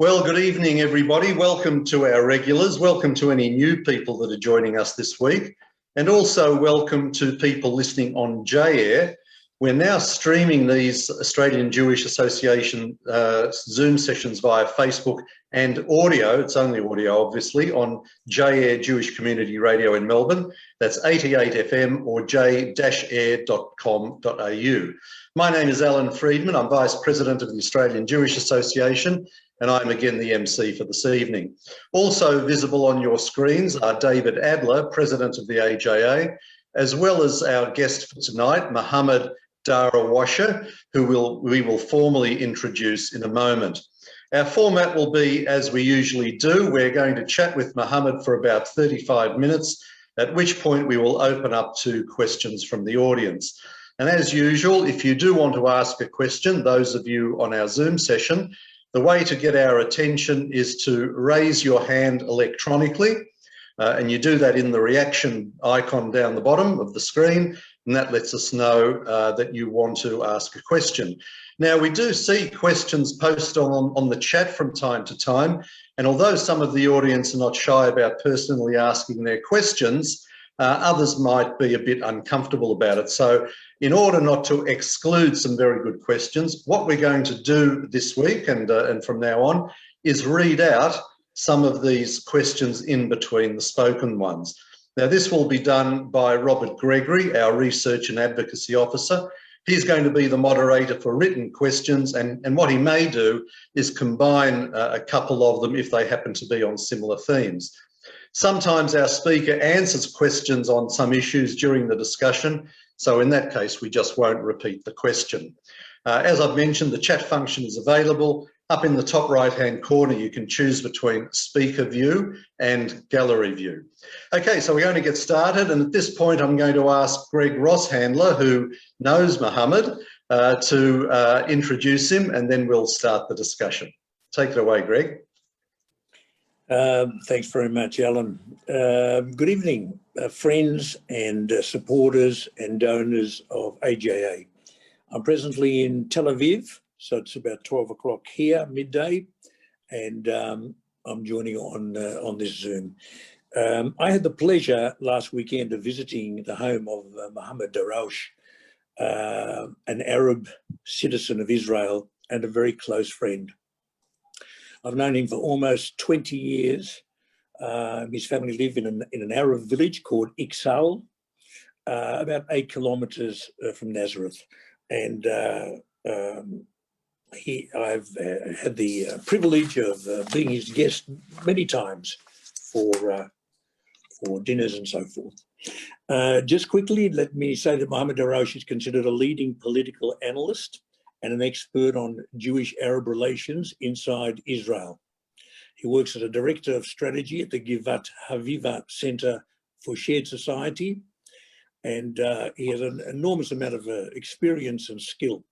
Well, good evening, everybody. Welcome to our regulars. Welcome to any new people that are joining us this week. And also welcome to people listening on J-Air. We're now streaming these Australian Jewish Association Zoom sessions via Facebook and audio. It's only audio, obviously, on J-Air Jewish Community Radio in Melbourne. That's 88 FM or j-air.com.au. My name is Alan Friedman. I'm Vice President of the Australian Jewish Association, and I'm again the MC for this evening. Also visible on your screens are David Adler, President of the AJA, as well as our guest for tonight, Mohammad Darwashe, who we will formally introduce in a moment. Our format will be as we usually do. We're going to chat with Mohammad for about 35 minutes, at which point we will open up to questions from the audience. And as usual, if you do want to ask a question, those of you on our Zoom session, the way to get our attention is to raise your hand electronically, and you do that in the reaction icon down the bottom of the screen, and that lets us know that you want to ask a question. Now, we do see questions posted on the chat from time to time, and although some of the audience are not shy about personally asking their questions, others might be a bit uncomfortable about it. So in order not to exclude some very good questions, what we're going to do this week and from now on is read out some of these questions in between the spoken ones. Now, this will be done by Robert Gregory, our Research and Advocacy Officer. He's going to be the moderator for written questions, and what he may do is combine a couple of them if they happen to be on similar themes. Sometimes our speaker answers questions on some issues during the discussion, so in that case, we just won't repeat the question. As I've mentioned, the chat function is available. Up in the top right-hand corner, you can choose between speaker view and gallery view. Okay, so we're going to get started, and at this point, I'm going to ask Greg Rosshandler, who knows Mohammad, to introduce him, and then we'll start the discussion. Take it away, Greg. Thanks very much, Alan. Good evening, friends and supporters and donors of AJA. I'm presently in Tel Aviv, so it's about 12 o'clock here, midday, and I'm joining on this Zoom. I had the pleasure last weekend of visiting the home of Mohammad Darawshe, an Arab citizen of Israel and a very close friend. I've known him for almost 20 years. His family live in an Arab village called Iksal, about 8 kilometers from Nazareth. And I've had the privilege of being his guest many times for dinners and so forth. Just quickly, let me say that Mohammad Darwashe is considered a leading political analyst and an expert on Jewish-Arab relations inside Israel. He works as a director of strategy at the Givat Haviva Center for Shared Society, and he has an enormous amount of experience and skill.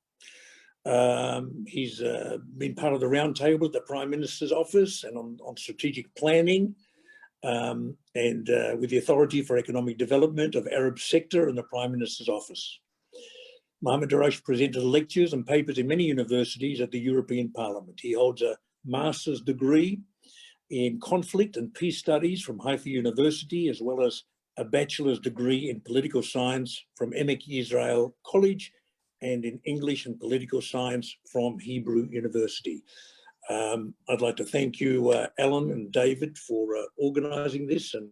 He's been part of the roundtable at the Prime Minister's office and on strategic planning, and with the Authority for Economic Development of Arab Sector in the Prime Minister's office. Mohammad Darwashe presented lectures and papers in many universities at the European Parliament. He holds a master's degree in conflict and peace studies from Haifa University, as well as a bachelor's degree in political science from Emek Israel College and in English and political science from Hebrew University. I'd like to thank you, Alan and David, for organising this, and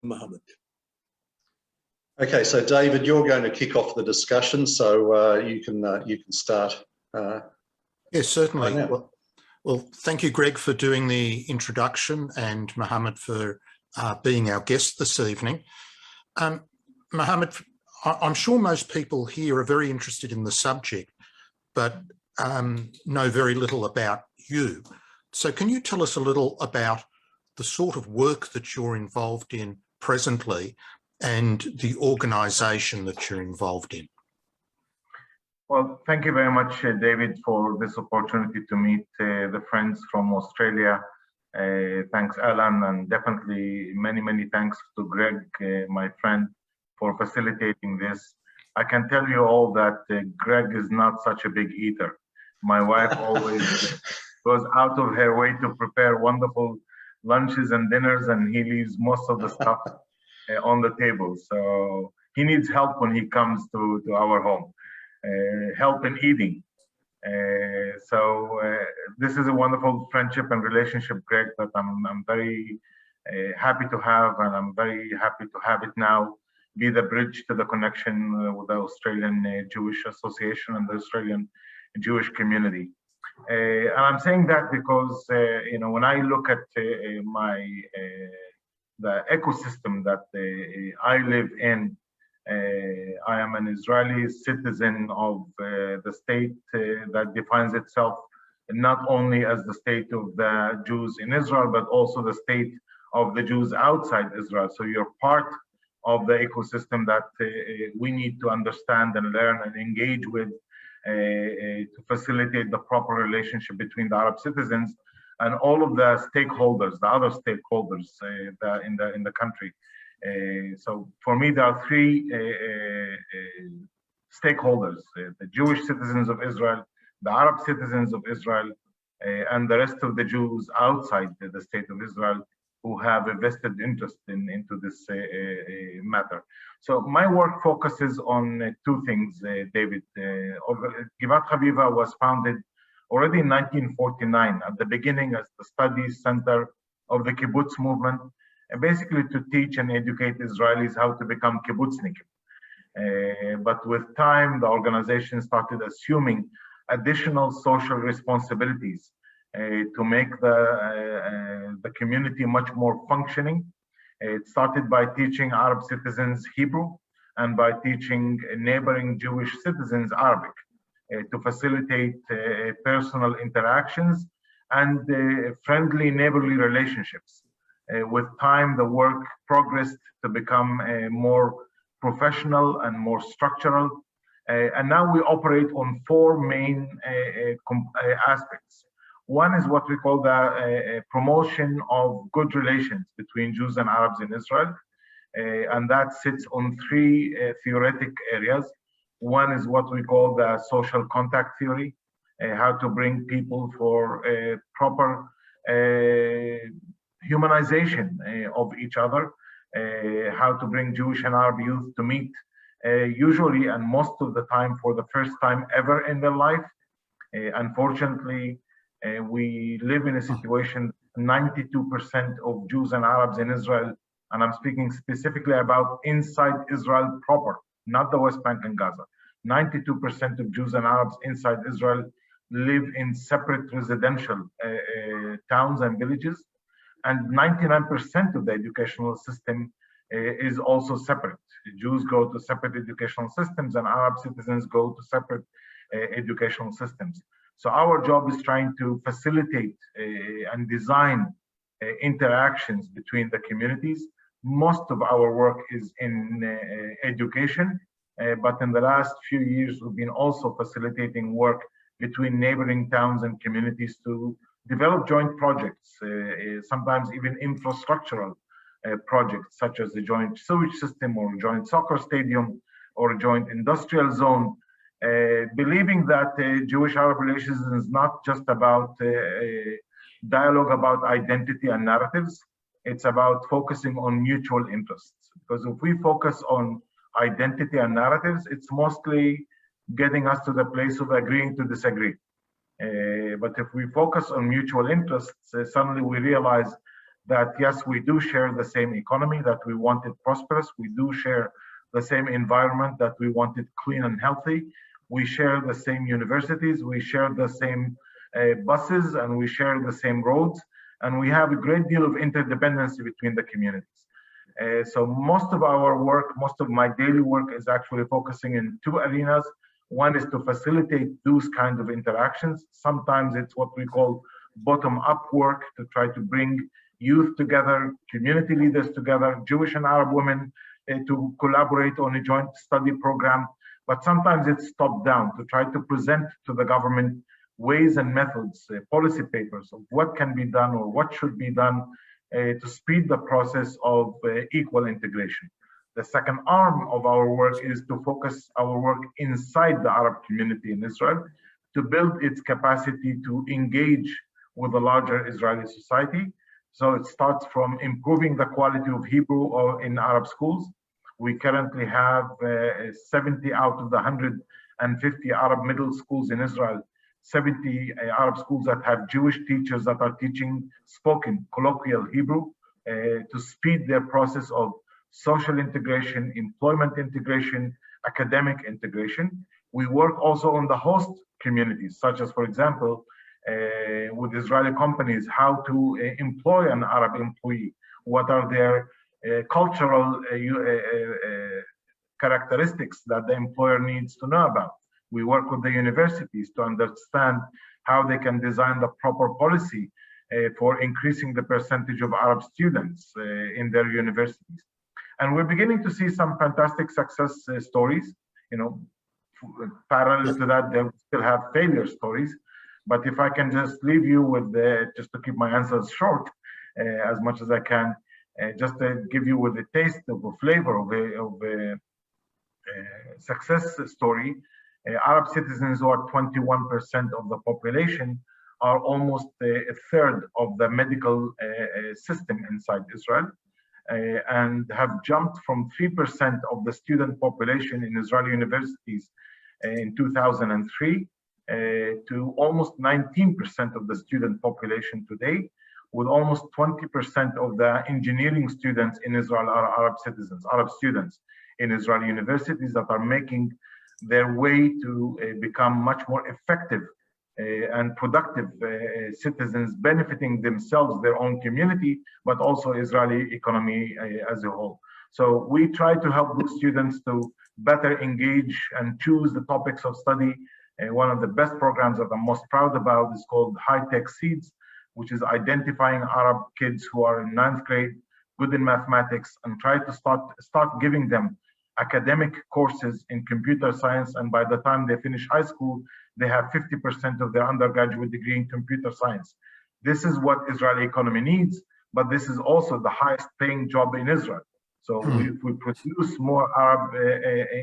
Mohammad. Okay, so David, you're going to kick off the discussion, so you can start. Yes, certainly. Well, thank you, Greg, for doing the introduction, and Mohammad for being our guest this evening. Mohammad, I'm sure most people here are very interested in the subject, but know very little about you. So can you tell us a little about the sort of work that you're involved in presently and the organisation that you're involved in? Well, thank you very much, David, for this opportunity to meet the friends from Australia. Thanks, Alan, and definitely many thanks to Greg, my friend, for facilitating this. I can tell you all that Greg is not such a big eater. My wife always goes out of her way to prepare wonderful lunches and dinners, and he leaves most of the stuff on the table. So he needs help when he comes to our home, help in eating. So this is a wonderful friendship and relationship, Greg, that I'm very happy to have, and I'm very happy to have it now be the bridge to the connection with the Australian Jewish Association and the Australian Jewish community. And I'm saying that because when I look at the ecosystem that I live in, I am an Israeli citizen of the state that defines itself not only as the state of the Jews in Israel, but also the state of the Jews outside Israel. So you're part of the ecosystem that we need to understand and learn and engage with to facilitate the proper relationship between the Arab citizens and all of the stakeholders, the other stakeholders in the country. So for me, there are three stakeholders: the Jewish citizens of Israel, the Arab citizens of Israel, and the rest of the Jews outside the state of Israel who have a vested interest into this matter. So my work focuses on two things, David. Givat Haviva was founded already in 1949 at the beginning as the studies center of the kibbutz movement, basically to teach and educate Israelis how to become kibbutznikim. But with time, the organization started assuming additional social responsibilities to make the community much more functioning. It started by teaching Arab citizens Hebrew and by teaching neighboring Jewish citizens Arabic to facilitate personal interactions and friendly neighborly relationships. With time, the work progressed to become more professional and more structural. And now we operate on four main aspects. One is what we call the promotion of good relations between Jews and Arabs in Israel. And that sits on three theoretic areas. One is what we call the social contact theory, how to bring people for proper humanization of each other, how to bring Jewish and Arab youth to meet usually and most of the time for the first time ever in their life. Unfortunately, we live in a situation, 92% of Jews and Arabs in Israel, and I'm speaking specifically about inside Israel proper, not the West Bank and Gaza. 92% of Jews and Arabs inside Israel live in separate residential towns and villages, and 99% of the educational system is also separate. Jews go to separate educational systems and Arab citizens go to separate educational systems. So our job is trying to facilitate and design interactions between the communities. Most of our work is in education, but in the last few years, we've been also facilitating work between neighboring towns and communities to develop joint projects, sometimes even infrastructural projects, such as a joint sewage system or a joint soccer stadium or a joint industrial zone, believing that Jewish-Arab relations is not just about dialogue about identity and narratives. It's about focusing on mutual interests. Because if we focus on identity and narratives, it's mostly getting us to the place of agreeing to disagree. But if we focus on mutual interests, suddenly we realize that yes, we do share the same economy, that we want it prosperous. We do share the same environment, that we want it clean and healthy. We share the same universities, we share the same buses, and we share the same roads. And we have a great deal of interdependency between the communities. So most of our work, most of my daily work is actually focusing in two arenas. One is to facilitate those kinds of interactions. Sometimes it's what we call bottom-up work, to try to bring youth together, community leaders together, Jewish and Arab women to collaborate on a joint study program. But sometimes it's top-down, to try to present to the government ways and methods, policy papers of what can be done or what should be done to speed the process of equal integration. The second arm of our work is to focus our work inside the Arab community in Israel, to build its capacity to engage with the larger Israeli society. So it starts from improving the quality of Hebrew or in Arab schools. We currently have 70 out of the 150 Arab middle schools in Israel, 70 Arab schools that have Jewish teachers that are teaching spoken colloquial Hebrew to speed their process of social integration, employment integration, academic integration. We work also on the host communities, such as, for example, with Israeli companies, how to employ an Arab employee, what are their cultural characteristics that the employer needs to know about. We work with the universities to understand how they can design the proper policy for increasing the percentage of Arab students in their universities. And we're beginning to see some fantastic success stories. You know, parallel to that, they still have failure stories. But if I can just leave you with, just to keep my answers short as much as I can, just to give you with a taste of a flavor of a success story, Arab citizens who are 21% of the population are almost a third of the medical system inside Israel, and have jumped from 3% of the student population in Israeli universities in 2003 to almost 19% of the student population today, with almost 20% of the engineering students in Israel are Arab citizens, Arab students in Israeli universities that are making their way to become much more effective and productive citizens, benefiting themselves, their own community, but also Israeli economy as a whole. So we try to help those students to better engage and choose the topics of study. One of the best programs that I'm most proud about is called High Tech Seeds, which is identifying Arab kids who are in 9th grade, good in mathematics, and try to start giving them academic courses in computer science. And by the time they finish high school, they have 50% of their undergraduate degree in computer science. This is what Israeli economy needs, but this is also the highest paying job in Israel. So if we produce more Arab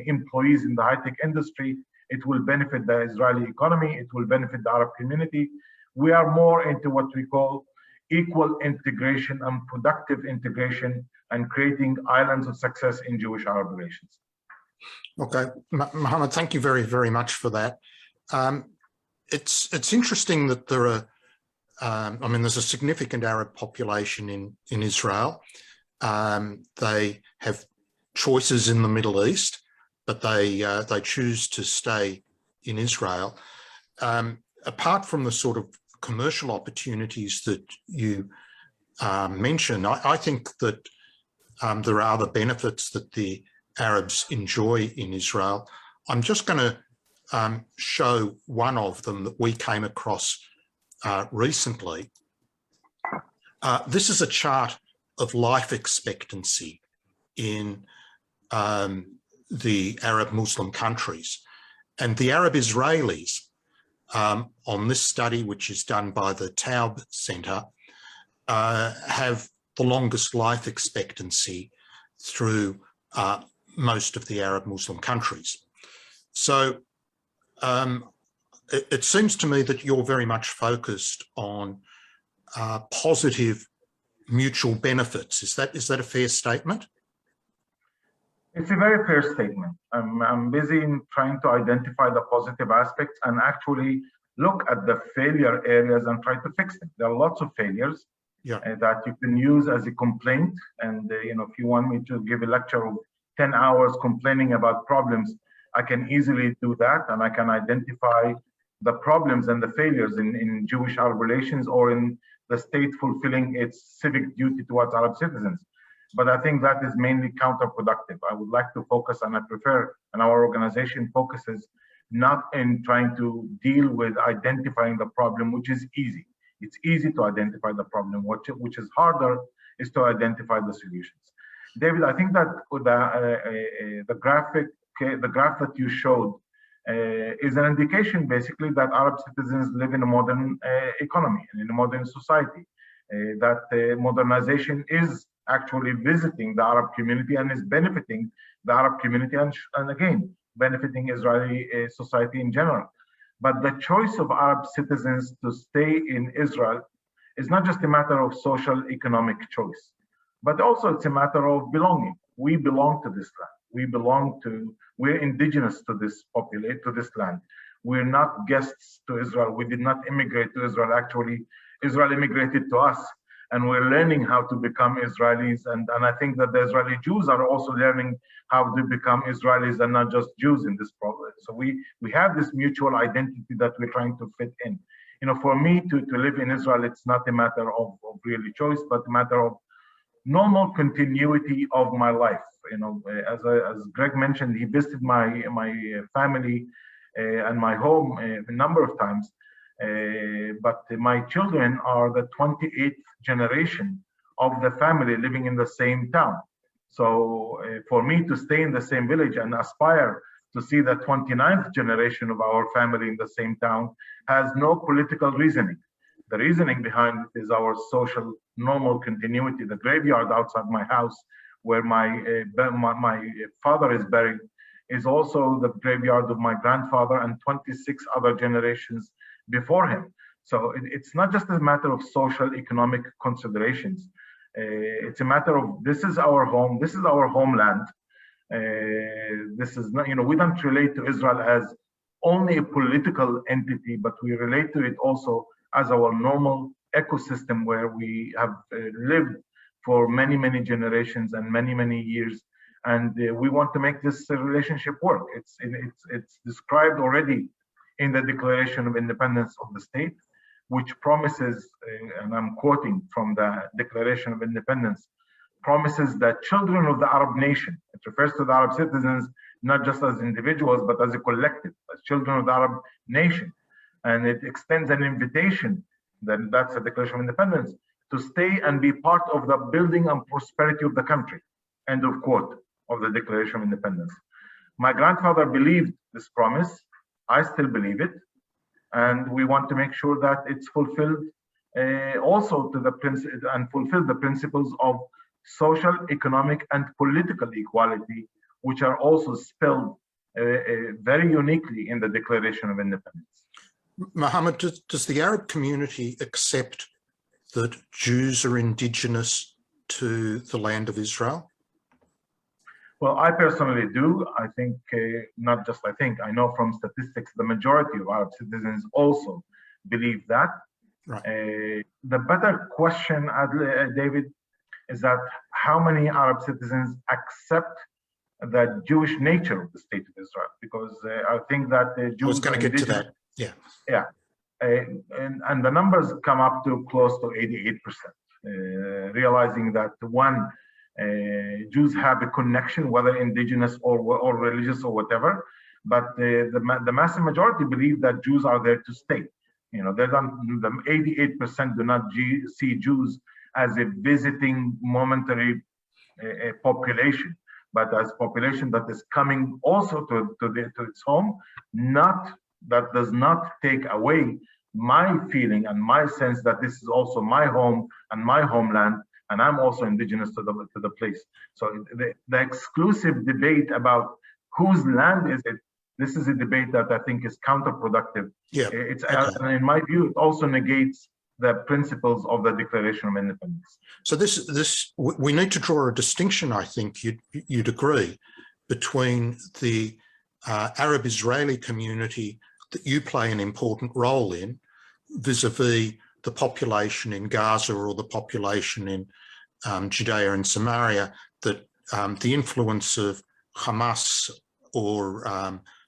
employees in the high-tech industry, it will benefit the Israeli economy, it will benefit the Arab community. We are more into what we call equal integration and productive integration, and creating islands of success in Jewish-Arab relations. Okay, Mohammad, thank you very, very much for that. It's interesting that there are, I mean, there's a significant Arab population in Israel. They have choices in the Middle East, but they choose to stay in Israel. Apart from the sort of commercial opportunities that you mentioned, I think that there are other benefits that the Arabs enjoy in Israel. I'm just going to show one of them that we came across recently. This is a chart of life expectancy in the Arab Muslim countries. And the Arab Israelis on this study, which is done by the Taub Center, have the longest life expectancy through most of the Arab Muslim countries. So it seems to me that you're very much focused on positive mutual benefits. Is that a fair statement? It's a very fair statement. I'm busy in trying to identify the positive aspects and actually look at the failure areas and try to fix them. There are lots of failures that you can use as a complaint. And if you want me to give a lecture of 10 hours complaining about problems, I can easily do that, and I can identify the problems and the failures in Jewish-Arab relations, or in the state fulfilling its civic duty towards Arab citizens. But I think that is mainly counterproductive. I would like to focus, and I prefer, and our organization focuses not in trying to deal with identifying the problem, which is easy. It's easy to identify the problem. Which is harder is to identify the solutions. David, I think that with the graph that you showed is an indication, basically, that Arab citizens live in a modern economy and in a modern society. That modernization is actually visiting the Arab community and is benefiting the Arab community, and again, benefiting Israeli society in general. But the choice of Arab citizens to stay in Israel is not just a matter of social economic choice, but also it's a matter of belonging. We belong to this land. We're indigenous to this land. We're not guests to Israel. We did not immigrate to Israel. Actually, Israel immigrated to us, and we're learning how to become Israelis. And I think that the Israeli Jews are also learning how to become Israelis and not just Jews in this problem. So we have this mutual identity that we're trying to fit in. For me to live in Israel, it's not a matter of really choice, but a matter of normal continuity of my life. As Greg mentioned, he visited my family and my home a number of times. But my children are the 28th generation of the family living in the same town. So for me to stay in the same village and aspire to see the 29th generation of our family in the same town has no political reasoning. The reasoning behind it is our social normal continuity. The graveyard outside my house where my father is buried is also the graveyard of my grandfather and 26 other generations before him. So it's not just a matter of social economic considerations. It's a matter of, this is our home, this is our homeland. This is not, we don't relate to Israel as only a political entity, but we relate to it also as our normal ecosystem where we have lived for many, many generations and many, many years. And we want to make this relationship work. It's described already in the Declaration of Independence of the state, which promises, and I'm quoting from the Declaration of Independence, promises that children of the Arab nation, it refers to the Arab citizens, not just as individuals, but as a collective, as children of the Arab nation. And it extends an invitation, that's the Declaration of Independence, to stay and be part of the building and prosperity of the country. End of quote of the Declaration of Independence. My grandfather believed this promise. I still believe it. And we want to make sure that it's fulfilled also to the fulfill the principles of social, economic, and political equality, which are also spelled very uniquely in the Declaration of Independence. Mohammed, does the Arab community accept that Jews are indigenous to the land of Israel? Well, I personally do. I think, not just I think, I know from statistics, the majority of Arab citizens also believe that. Right. The better question, David, is that how many Arab citizens accept the Jewish nature of the state of Israel? Because I think that the Jews— I was going to get to that, yeah. Yeah, and the numbers come up to close to 88%, realizing that one, Jews have a connection, whether indigenous or religious or whatever, but the massive majority believe that Jews are there to stay. They don't. The 88% do not see Jews as a visiting momentary population, but as population that is coming also to its home. That does not take away my feeling and my sense that this is also my home and my homeland, and I'm also indigenous to the place. So the exclusive debate about whose land is it, this is a debate that I think is counterproductive. Yeah. And in my view, it also negates the principles of the Declaration of Independence. So we need to draw a distinction, I think you'd agree, between the Arab-Israeli community that you play an important role in vis-a-vis the population in Gaza or the population in Judea and Samaria, that the influence of Hamas or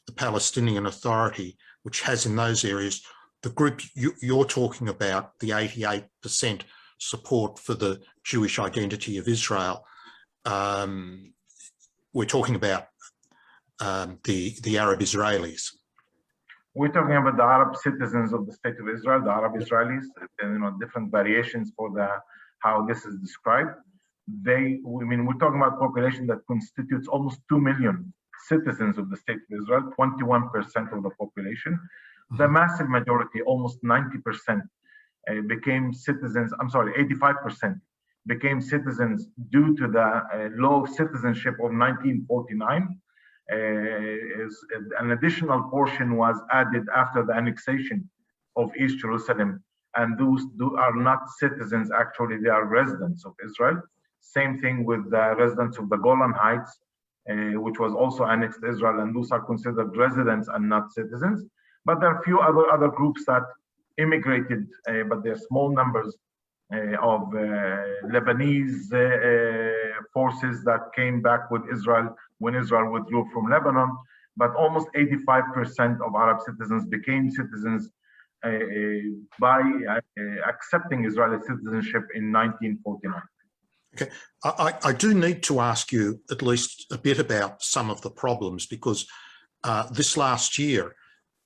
the Palestinian Authority, which has in those areas, the group you're talking about, the 88% support for the Jewish identity of Israel, we're talking about the Arab Israelis. We're talking about the Arab citizens of the state of Israel, the Arab Israelis, different variations for how this is described. We're talking about a population that constitutes almost 2 million citizens of the state of Israel, 21% of the population. The massive majority, almost 90%, became citizens, 85% became citizens due to the law of citizenship of 1949. an additional portion was added after the annexation of East Jerusalem, and those are not citizens, actually they are residents of Israel. Same thing with the residents of the Golan Heights, which was also annexed to Israel, and those are considered residents and not citizens. But there are a few other groups that immigrated, but they're small numbers of Lebanese forces that came back with Israel when Israel withdrew from Lebanon. But almost 85% of Arab citizens became citizens by accepting Israeli citizenship in 1949. Okay, I do need to ask you at least a bit about some of the problems, because this last year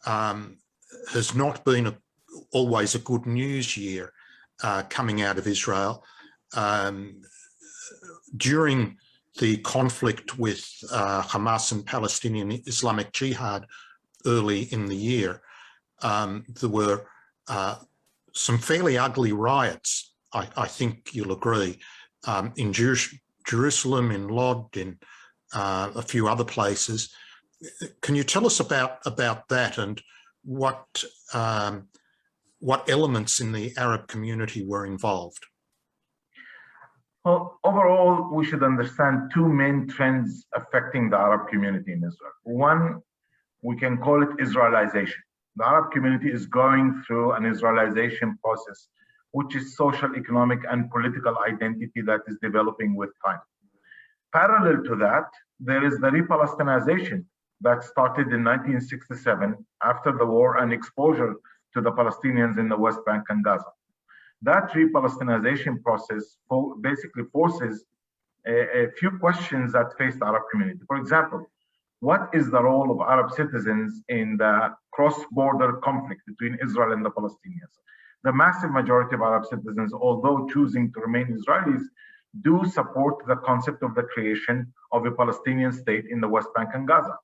has not been always a good news year coming out of Israel. During the conflict with Hamas and Palestinian Islamic Jihad early in the year, there were some fairly ugly riots, I think you'll agree, in Jerusalem, in Lod, in a few other places. Can you tell us about that, and what elements in the Arab community were involved? Well, overall, we should understand two main trends affecting the Arab community in Israel. One, we can call it Israelization. The Arab community is going through an Israelization process, which is social, economic, and political identity that is developing with time. Parallel to that, there is the re-Palestinization that started in 1967 after the war and exposure to the Palestinians in the West Bank and Gaza. That re-Palestinization process basically forces a few questions that face the Arab community. For example, what is the role of Arab citizens in the cross-border conflict between Israel and the Palestinians? The massive majority of Arab citizens, although choosing to remain Israelis, do support the concept of the creation of a Palestinian state in the West Bank and Gaza.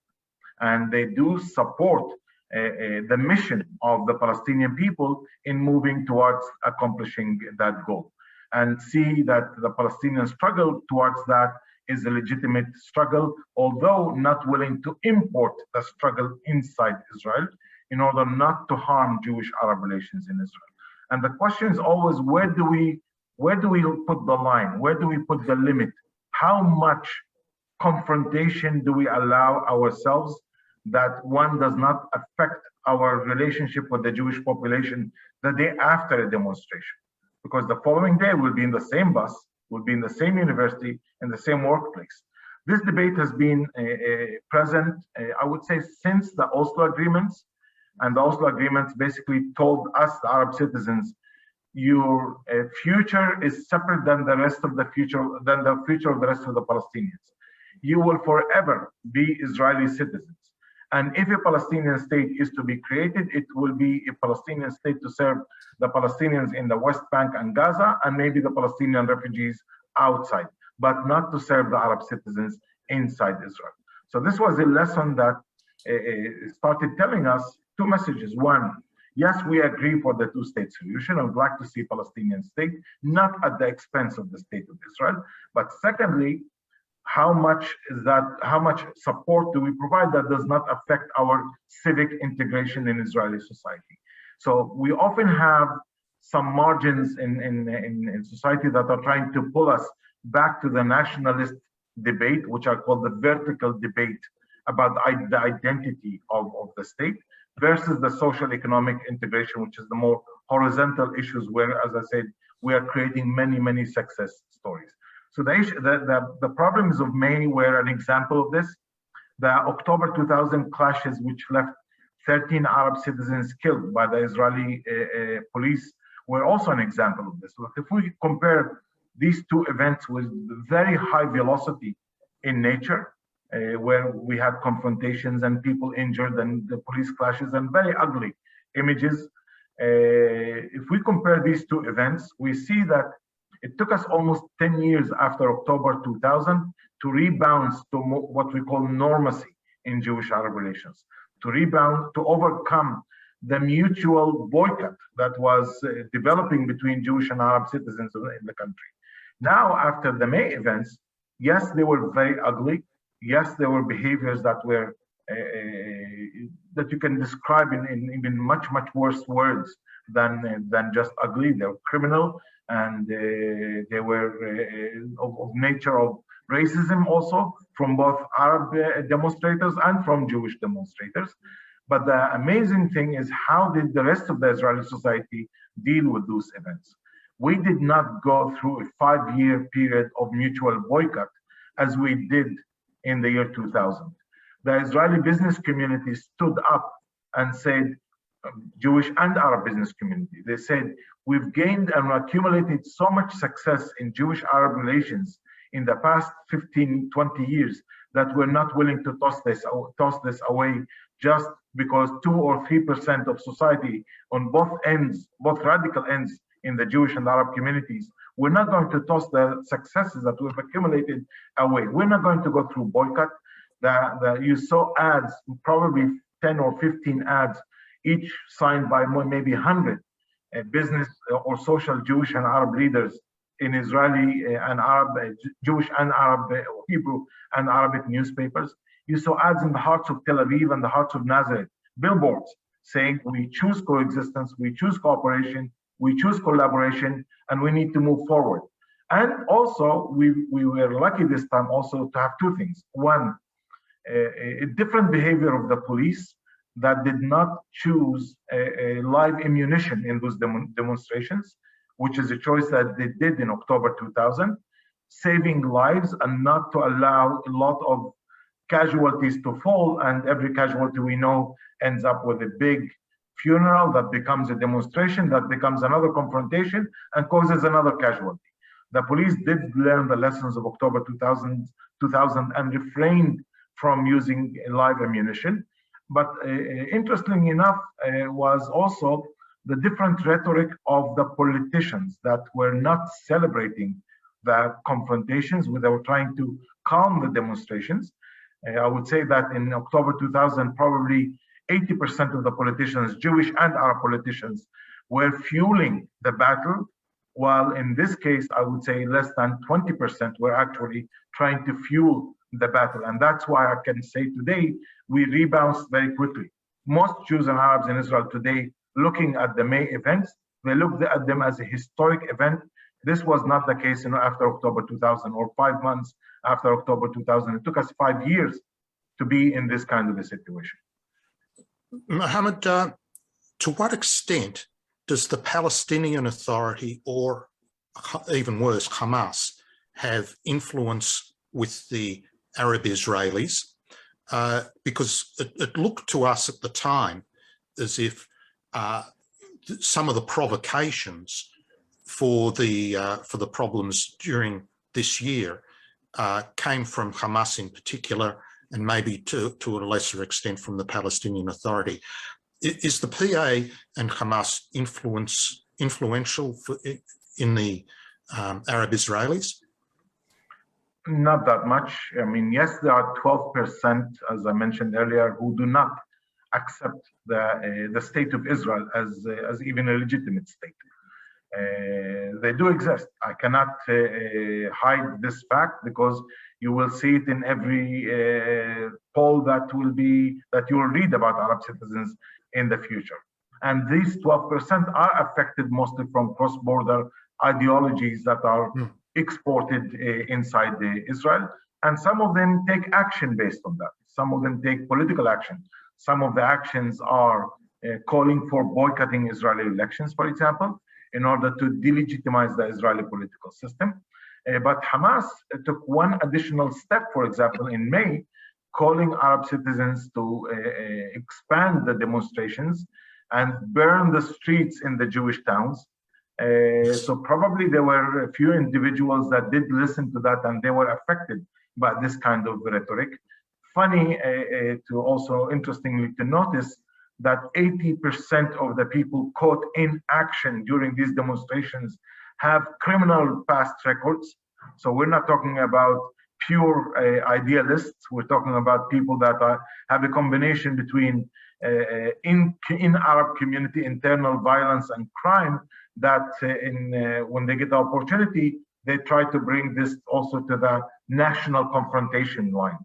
And they do support the mission of the Palestinian people in moving towards accomplishing that goal, and see that the Palestinian struggle towards that is a legitimate struggle, although not willing to import the struggle inside Israel in order not to harm Jewish-Arab relations in Israel. And the question is always, where do we put the line? Where do we put the limit? How much confrontation do we allow ourselves that one does not affect our relationship with the Jewish population the day after a demonstration? Because the following day we'll be in the same bus, we'll be in the same university, in the same workplace. This debate has been present, I would say, since the Oslo agreements. And the Oslo agreements basically told us, the Arab citizens, your future is separate than the rest of the future, of the rest of the Palestinians. You will forever be Israeli citizens. And if a Palestinian state is to be created, it will be a Palestinian state to serve the Palestinians in the West Bank and Gaza, and maybe the Palestinian refugees outside, but not to serve the Arab citizens inside Israel. So this was a lesson that started telling us two messages. One, yes, we agree for the two-state solution. I would like to see a Palestinian state, not at the expense of the state of Israel. But secondly, how much support do we provide that does not affect our civic integration in Israeli society? So we often have some margins in society that are trying to pull us back to the nationalist debate, which are called the vertical debate about the identity of the state, versus the social economic integration, which is the more horizontal issues where, as I said, we are creating many success stories. So the problems of May were an example of this. The October 2000 clashes, which left 13 Arab citizens killed by the Israeli police, were also an example of this. Look, if we compare these two events with very high velocity in nature, where we had confrontations and people injured and the police clashes and very ugly images, if we compare these two events, we see that it took us almost 10 years after October 2000 to rebound to what we call normalcy in Jewish-Arab relations, to rebound, to overcome the mutual boycott that was developing between Jewish and Arab citizens in the country. Now, after the May events, yes, they were very ugly. Yes, there were behaviors that were that you can describe in even much worse words than just ugly. They were criminal, and they were of nature of racism also from both Arab demonstrators and from Jewish demonstrators. But the amazing thing is, how did the rest of the Israeli society deal with those events? We did not go through a 5-year period of mutual boycott as we did in the year 2000. The Israeli business community stood up and said, Jewish and Arab business community, they said, we've gained and accumulated so much success in Jewish-Arab relations in the past 15, 20 years that we're not willing to toss this away just because 2 or 3% of society on both ends, both radical ends in the Jewish and Arab communities, we're not going to toss the successes that we've accumulated away. We're not going to go through boycott. You saw ads, probably 10 or 15 ads, each signed by maybe 100 business or social Jewish and Arab leaders in Israeli and Arab, Jewish and Arab, Hebrew and Arabic newspapers. You saw ads in the hearts of Tel Aviv and the hearts of Nazareth, billboards saying we choose coexistence, we choose cooperation, we choose collaboration, and we need to move forward. And also, we were lucky this time also to have 2 things. One, a different behavior of the police that did not choose a live ammunition in those demonstrations, which is a choice that they did in October 2000, saving lives and not to allow a lot of casualties to fall. And every casualty we know ends up with a big funeral that becomes a demonstration, that becomes another confrontation and causes another casualty. The police did learn the lessons of October 2000 and refrained from using live ammunition. But interestingly enough, was also the different rhetoric of the politicians that were not celebrating the confrontations, they were trying to calm the demonstrations. I would say that in October 2000, probably 80% of the politicians, Jewish and Arab politicians, were fueling the battle, while in this case, I would say less than 20% were actually trying to fuel the battle. And that's why I can say today, we rebounded very quickly. Most Jews and Arabs in Israel today, looking at the May events, they looked at them as a historic event. This was not the case after October 2000 or 5 months after October 2000. It took us 5 years to be in this kind of a situation. Mohammad, to what extent does the Palestinian Authority, or even worse, Hamas, have influence with the Arab Israelis? Because it looked to us at the time as if some of the provocations for the problems during this year came from Hamas in particular, and maybe to a lesser extent from the Palestinian Authority. Is the PA and Hamas influential in the Arab Israelis? Not that much. I mean, yes, there are 12%, as I mentioned earlier, who do not accept the state of Israel as even a legitimate state. They do exist. I cannot hide this fact, because you will see it in every poll that you will read about Arab citizens in the future. And these 12% are affected mostly from cross-border ideologies that are exported inside Israel. And some of them take action based on that. Some of them take political action. Some of the actions are calling for boycotting Israeli elections, for example, in order to delegitimize the Israeli political system. But Hamas took one additional step, for example, in May, calling Arab citizens to expand the demonstrations and burn the streets in the Jewish towns. So probably there were a few individuals that did listen to that, and they were affected by this kind of rhetoric. Funny to also interestingly to notice that 80% of the people caught in action during these demonstrations have criminal past records. So we're not talking about pure idealists. We're talking about people that have a combination between in Arab community internal violence and crime, that when they get the opportunity, they try to bring this also to the national confrontation line.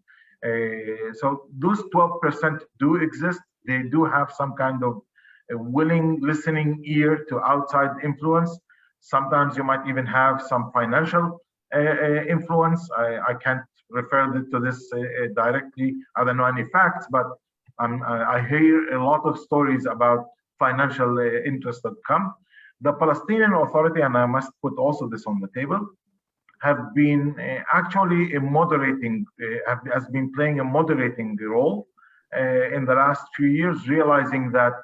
So those 12% do exist. They do have some kind of a willing listening ear to outside influence. Sometimes you might even have some financial influence. I can't refer to this directly. I don't know any facts, but I hear a lot of stories about financial interests that come. The Palestinian Authority, and I must put also this on the table, have been actually a moderating, has been playing a moderating role in the last few years, realizing that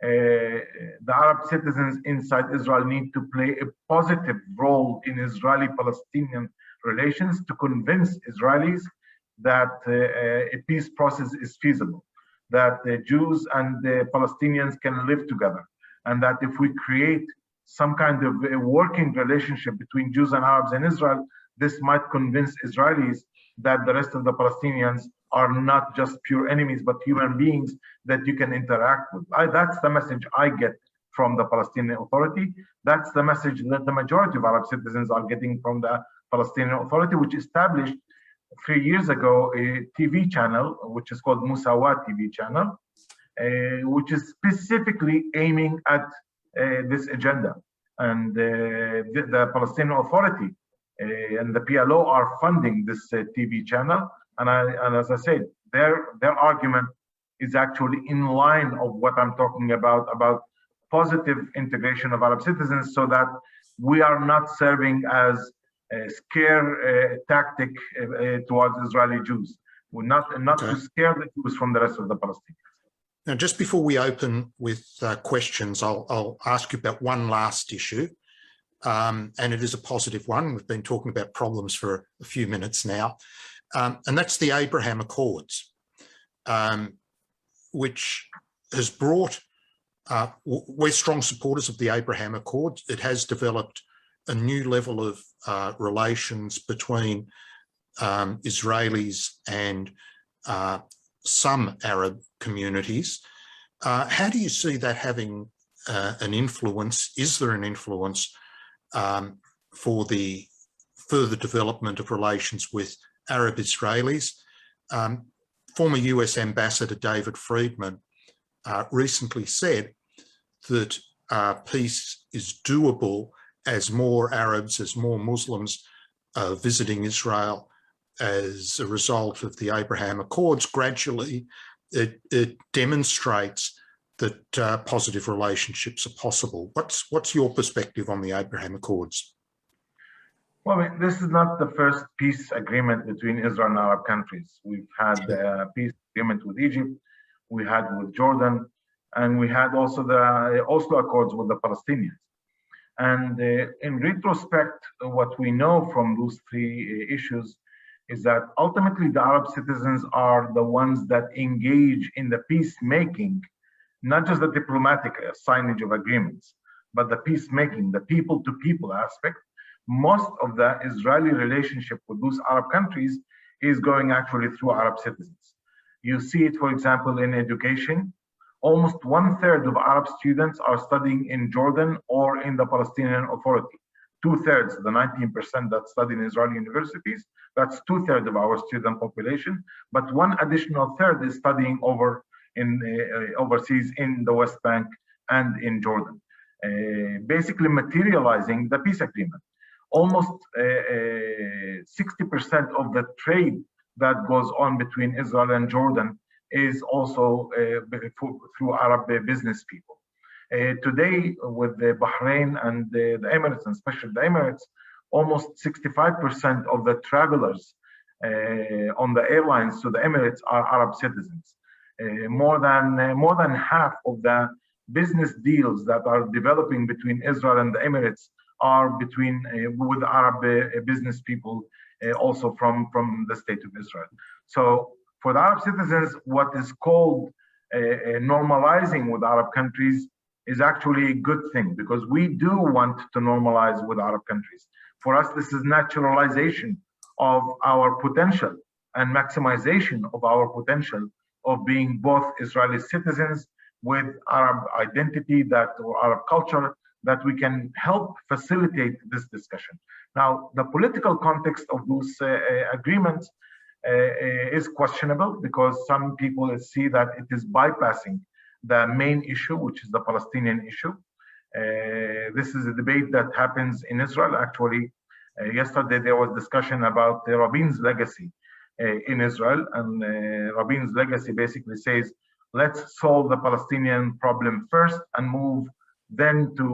the Arab citizens inside Israel need to play a positive role in Israeli-Palestinian relations to convince Israelis that a peace process is feasible, that the Jews and the Palestinians can live together, and that if we create some kind of a working relationship between Jews and Arabs in Israel, this might convince Israelis that the rest of the Palestinians are not just pure enemies, but human beings that you can interact with. That's the message I get from the Palestinian Authority. That's the message that the majority of Arab citizens are getting from the Palestinian Authority, which established 3 years ago a TV channel, which is called Musawat TV channel, which is specifically aiming at this agenda. And the Palestinian Authority and the PLO are funding this TV channel. And as I said, their argument is actually in line of what I'm talking about positive integration of Arab citizens, so that we are not serving as a scare tactic towards Israeli Jews. We're not to scare the Jews from the rest of the Palestinians. Now, just before we open with questions, I'll ask you about one last issue, and it is a positive one. We've been talking about problems for a few minutes now, and that's the Abraham Accords, which has brought, we're strong supporters of the Abraham Accords. It has developed a new level of relations between Israelis and some Arab communities. How do you see that having an influence? Is there an influence for the further development of relations with Arab Israelis? Former US Ambassador David Friedman recently said that peace is doable as more Arabs, as more Muslims are visiting Israel as a result of the Abraham Accords. Gradually, it demonstrates that positive relationships are possible. What's your perspective on the Abraham Accords? Well, I mean, this is not the first peace agreement between Israel and Arab countries. We've had a peace agreement with Egypt, we had with Jordan, and we had also the Oslo Accords with the Palestinians. And in retrospect, what we know from those three issues is that ultimately the Arab citizens are the ones that engage in the peacemaking, not just the diplomatic signage of agreements, but the peacemaking, the people-to-people aspect. Most of the Israeli relationship with those Arab countries is going actually through Arab citizens. You see it, for example, in education. Almost 1/3 of Arab students are studying in Jordan or in the Palestinian Authority. 2/3, the 19% that study in Israeli universities, that's 2/3 of our student population. But one additional third is studying overseas in the West Bank and in Jordan, basically materializing the peace agreement. Almost 60% of the trade that goes on between Israel and Jordan is also through Arab business people. Today, with the Bahrain and the Emirates, and especially the Emirates, almost 65% of the travelers on the airlines to the Emirates are Arab citizens. More than half of the business deals that are developing between Israel and the Emirates are with Arab business people, also from the state of Israel. So for the Arab citizens, what is called normalizing with Arab countries is actually a good thing, because we do want to normalize with Arab countries. For us, this is naturalization of our potential and maximization of our potential of being both Israeli citizens with Arab identity or Arab culture, that we can help facilitate this discussion. Now, the political context of those agreements is questionable, because some people see that it is bypassing the main issue, which is the Palestinian issue. This is a debate that happens in Israel. Actually, yesterday there was discussion about Rabin's legacy in Israel, and Rabin's legacy basically says, let's solve the Palestinian problem first and move then to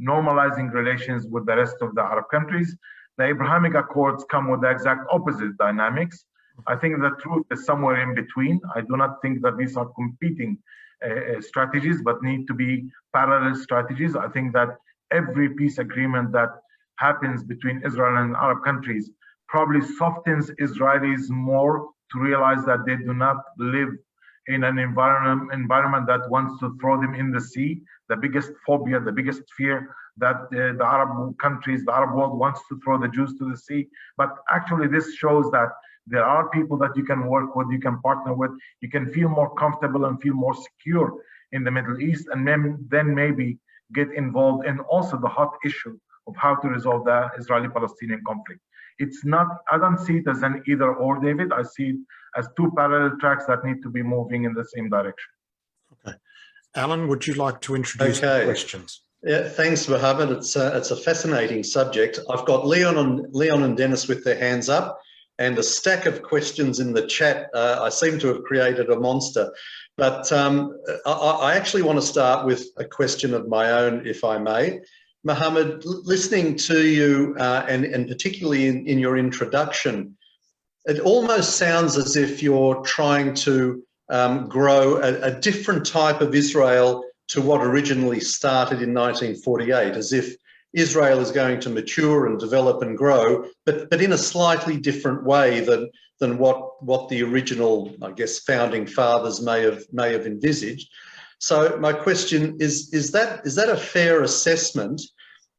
normalizing relations with the rest of the Arab countries. The Abrahamic Accords come with the exact opposite dynamics. I think the truth is somewhere in between. I do not think that these are competing strategies, but need to be parallel strategies. I think that every peace agreement that happens between Israel and Arab countries probably softens Israelis more to realize that they do not live in an environment that wants to throw them in the sea. The biggest phobia, the biggest fear that the Arab countries, the Arab world wants to throw the Jews to the sea. But actually this shows that there are people that you can work with, you can partner with, you can feel more comfortable and feel more secure in the Middle East, and then maybe get involved in also the hot issue of how to resolve the Israeli-Palestinian conflict. It's not, I don't see it as an either or, David. I see it as two parallel tracks that need to be moving in the same direction. Okay. Alan, would you like to introduce the questions? Yeah, thanks, Mohammed. It's a fascinating subject. I've got Leon and Dennis with their hands up, and a stack of questions in the chat. I seem to have created a monster. But I actually want to start with a question of my own, if I may. Mohammed, listening to you, and particularly in your introduction, it almost sounds as if you're trying to grow a different type of Israel to what originally started in 1948, as if Israel is going to mature and develop and grow, but in a slightly different way than what the original, I guess, founding fathers may have envisaged. So my question is that a fair assessment?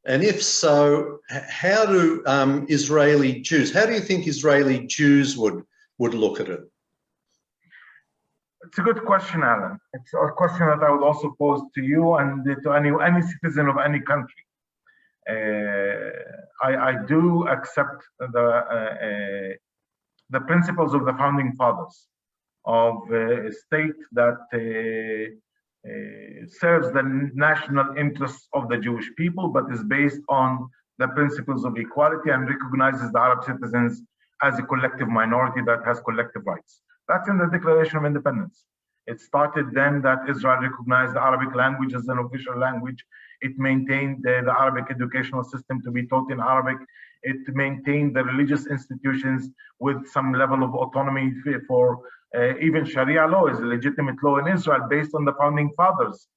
And if so, how do Israeli Jews, how do you think Israeli Jews would look at it? It's a good question, Alan. It's a question that I would also pose to you and to any citizen of any country. I do accept the principles of the founding fathers of a state that serves the national interests of the Jewish people, but is based on the principles of equality and recognizes the Arab citizens as a collective minority that has collective rights. That's in the Declaration of Independence. It started then that Israel recognized the Arabic language as an official language. It maintained the Arabic educational system to be taught in Arabic. It maintained the religious institutions with some level of autonomy for even Sharia law is a legitimate law in Israel based on the founding fathers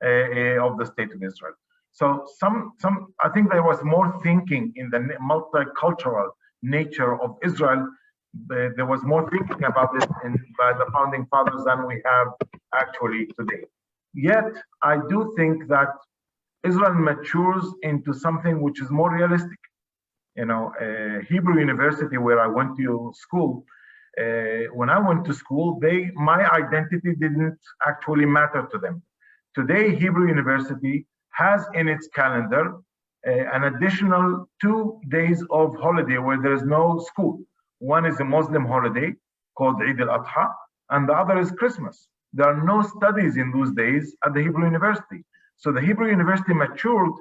of the state of Israel. So I think there was more thinking in the multicultural nature of Israel. There was more thinking about this by the founding fathers than we have actually today. Yet, I do think that Israel matures into something which is more realistic. You know, Hebrew University, where I went to school, when I went to school, my identity didn't actually matter to them. Today, Hebrew University has in its calendar an additional 2 days of holiday where there is no school. One is a Muslim holiday called Eid al-Adha, and the other is Christmas. There are no studies in those days at the Hebrew University. So the Hebrew University matured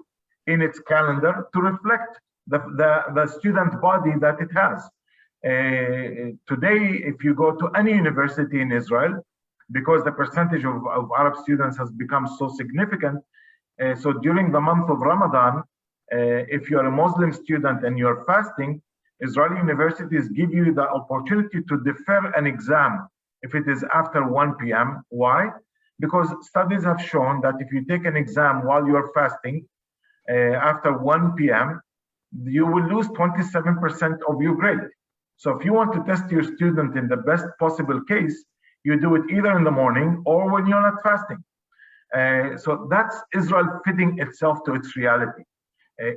in its calendar to reflect the student body that it has. Today, if you go to any university in Israel, because the percentage of Arab students has become so significant, so during the month of Ramadan, if you're a Muslim student and you're fasting, Israeli universities give you the opportunity to defer an exam if it is after 1 p.m. Why? Because studies have shown that if you take an exam while you're fasting after 1 p.m., you will lose 27% of your grade. So if you want to test your student in the best possible case, you do it either in the morning or when you're not fasting. So that's Israel fitting itself to its reality.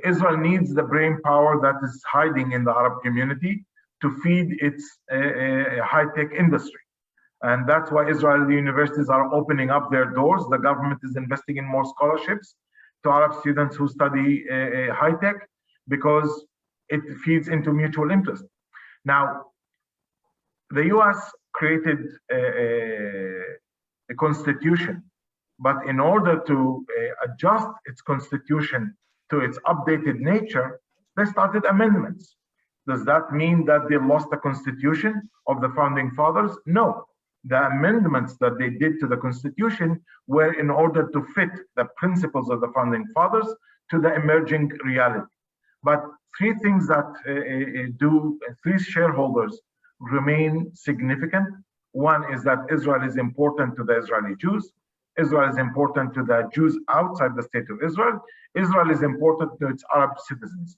Israel needs the brain power that is hiding in the Arab community to feed its high-tech industry. And that's why Israeli universities are opening up their doors. The government is investing in more scholarships to Arab students who study high-tech because it feeds into mutual interest. Now, the US created a constitution, but in order to adjust its constitution to its updated nature, they started amendments. Does that mean that they lost the constitution of the founding fathers? No. The amendments that they did to the constitution were in order to fit the principles of the founding fathers to the emerging reality. But three things that three shareholders remain significant. One is that Israel is important to the Israeli Jews. Israel is important to the Jews outside the state of Israel. Israel is important to its Arab citizens.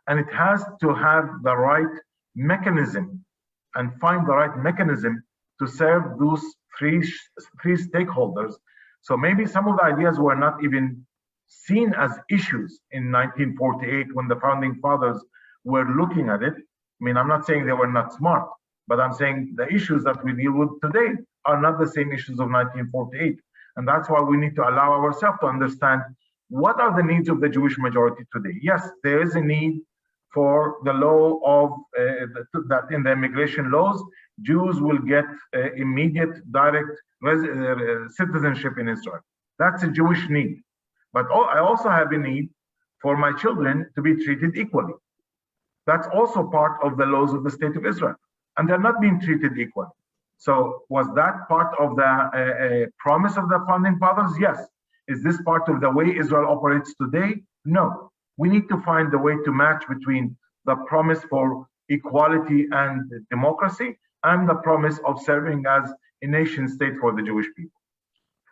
And it has to have the right mechanism and find the right mechanism to serve those three stakeholders. So maybe some of the ideas were not even seen as issues in 1948 when the founding fathers were looking at it. I mean, I'm not saying they were not smart, but I'm saying the issues that we deal with today are not the same issues of 1948. And that's why we need to allow ourselves to understand what are the needs of the Jewish majority today. Yes, there is a need for the law of that in the immigration laws, Jews will get immediate direct citizenship in Israel. That's a Jewish need. But I also have a need for my children to be treated equally. That's also part of the laws of the state of Israel. And they're not being treated equally. So was that part of the promise of the founding fathers? Yes. Is this part of the way Israel operates today? No. We need to find a way to match between the promise for equality and democracy and the promise of serving as a nation state for the Jewish people.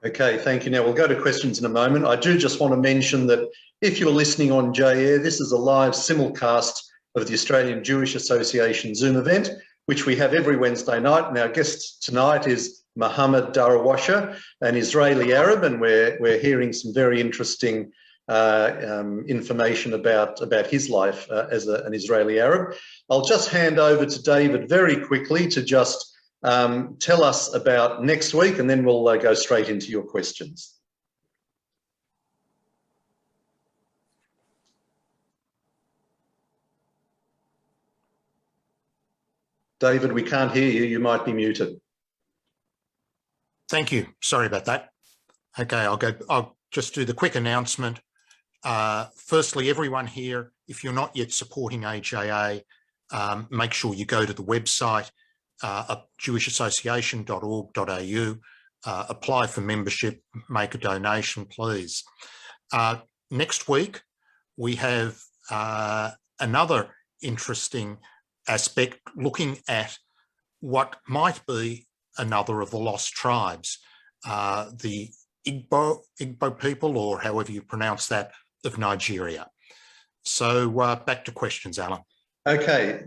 Okay, thank you. Now we'll go to questions in a moment. I do just want to mention that if you're listening on J-Air, this is a live simulcast of the Australian Jewish Association Zoom event, which we have every Wednesday night. And our guest tonight is Mohammad Darwashe, an Israeli Arab, and we're hearing some very interesting information about his life as an Israeli Arab. I'll just hand over to David very quickly to just tell us about next week, and then we'll go straight into your questions. David, we can't hear you. You might be muted. Thank you. Sorry about that. Okay, I'll just do the quick announcement. Firstly, everyone here, if you're not yet supporting AJA, make sure you go to the website, jewishassociation.org.au, apply for membership, make a donation, please. Next week, we have another interesting aspect looking at what might be another of the lost tribes, the Igbo people, or however you pronounce that, of Nigeria. So back to questions, Alan. Okay,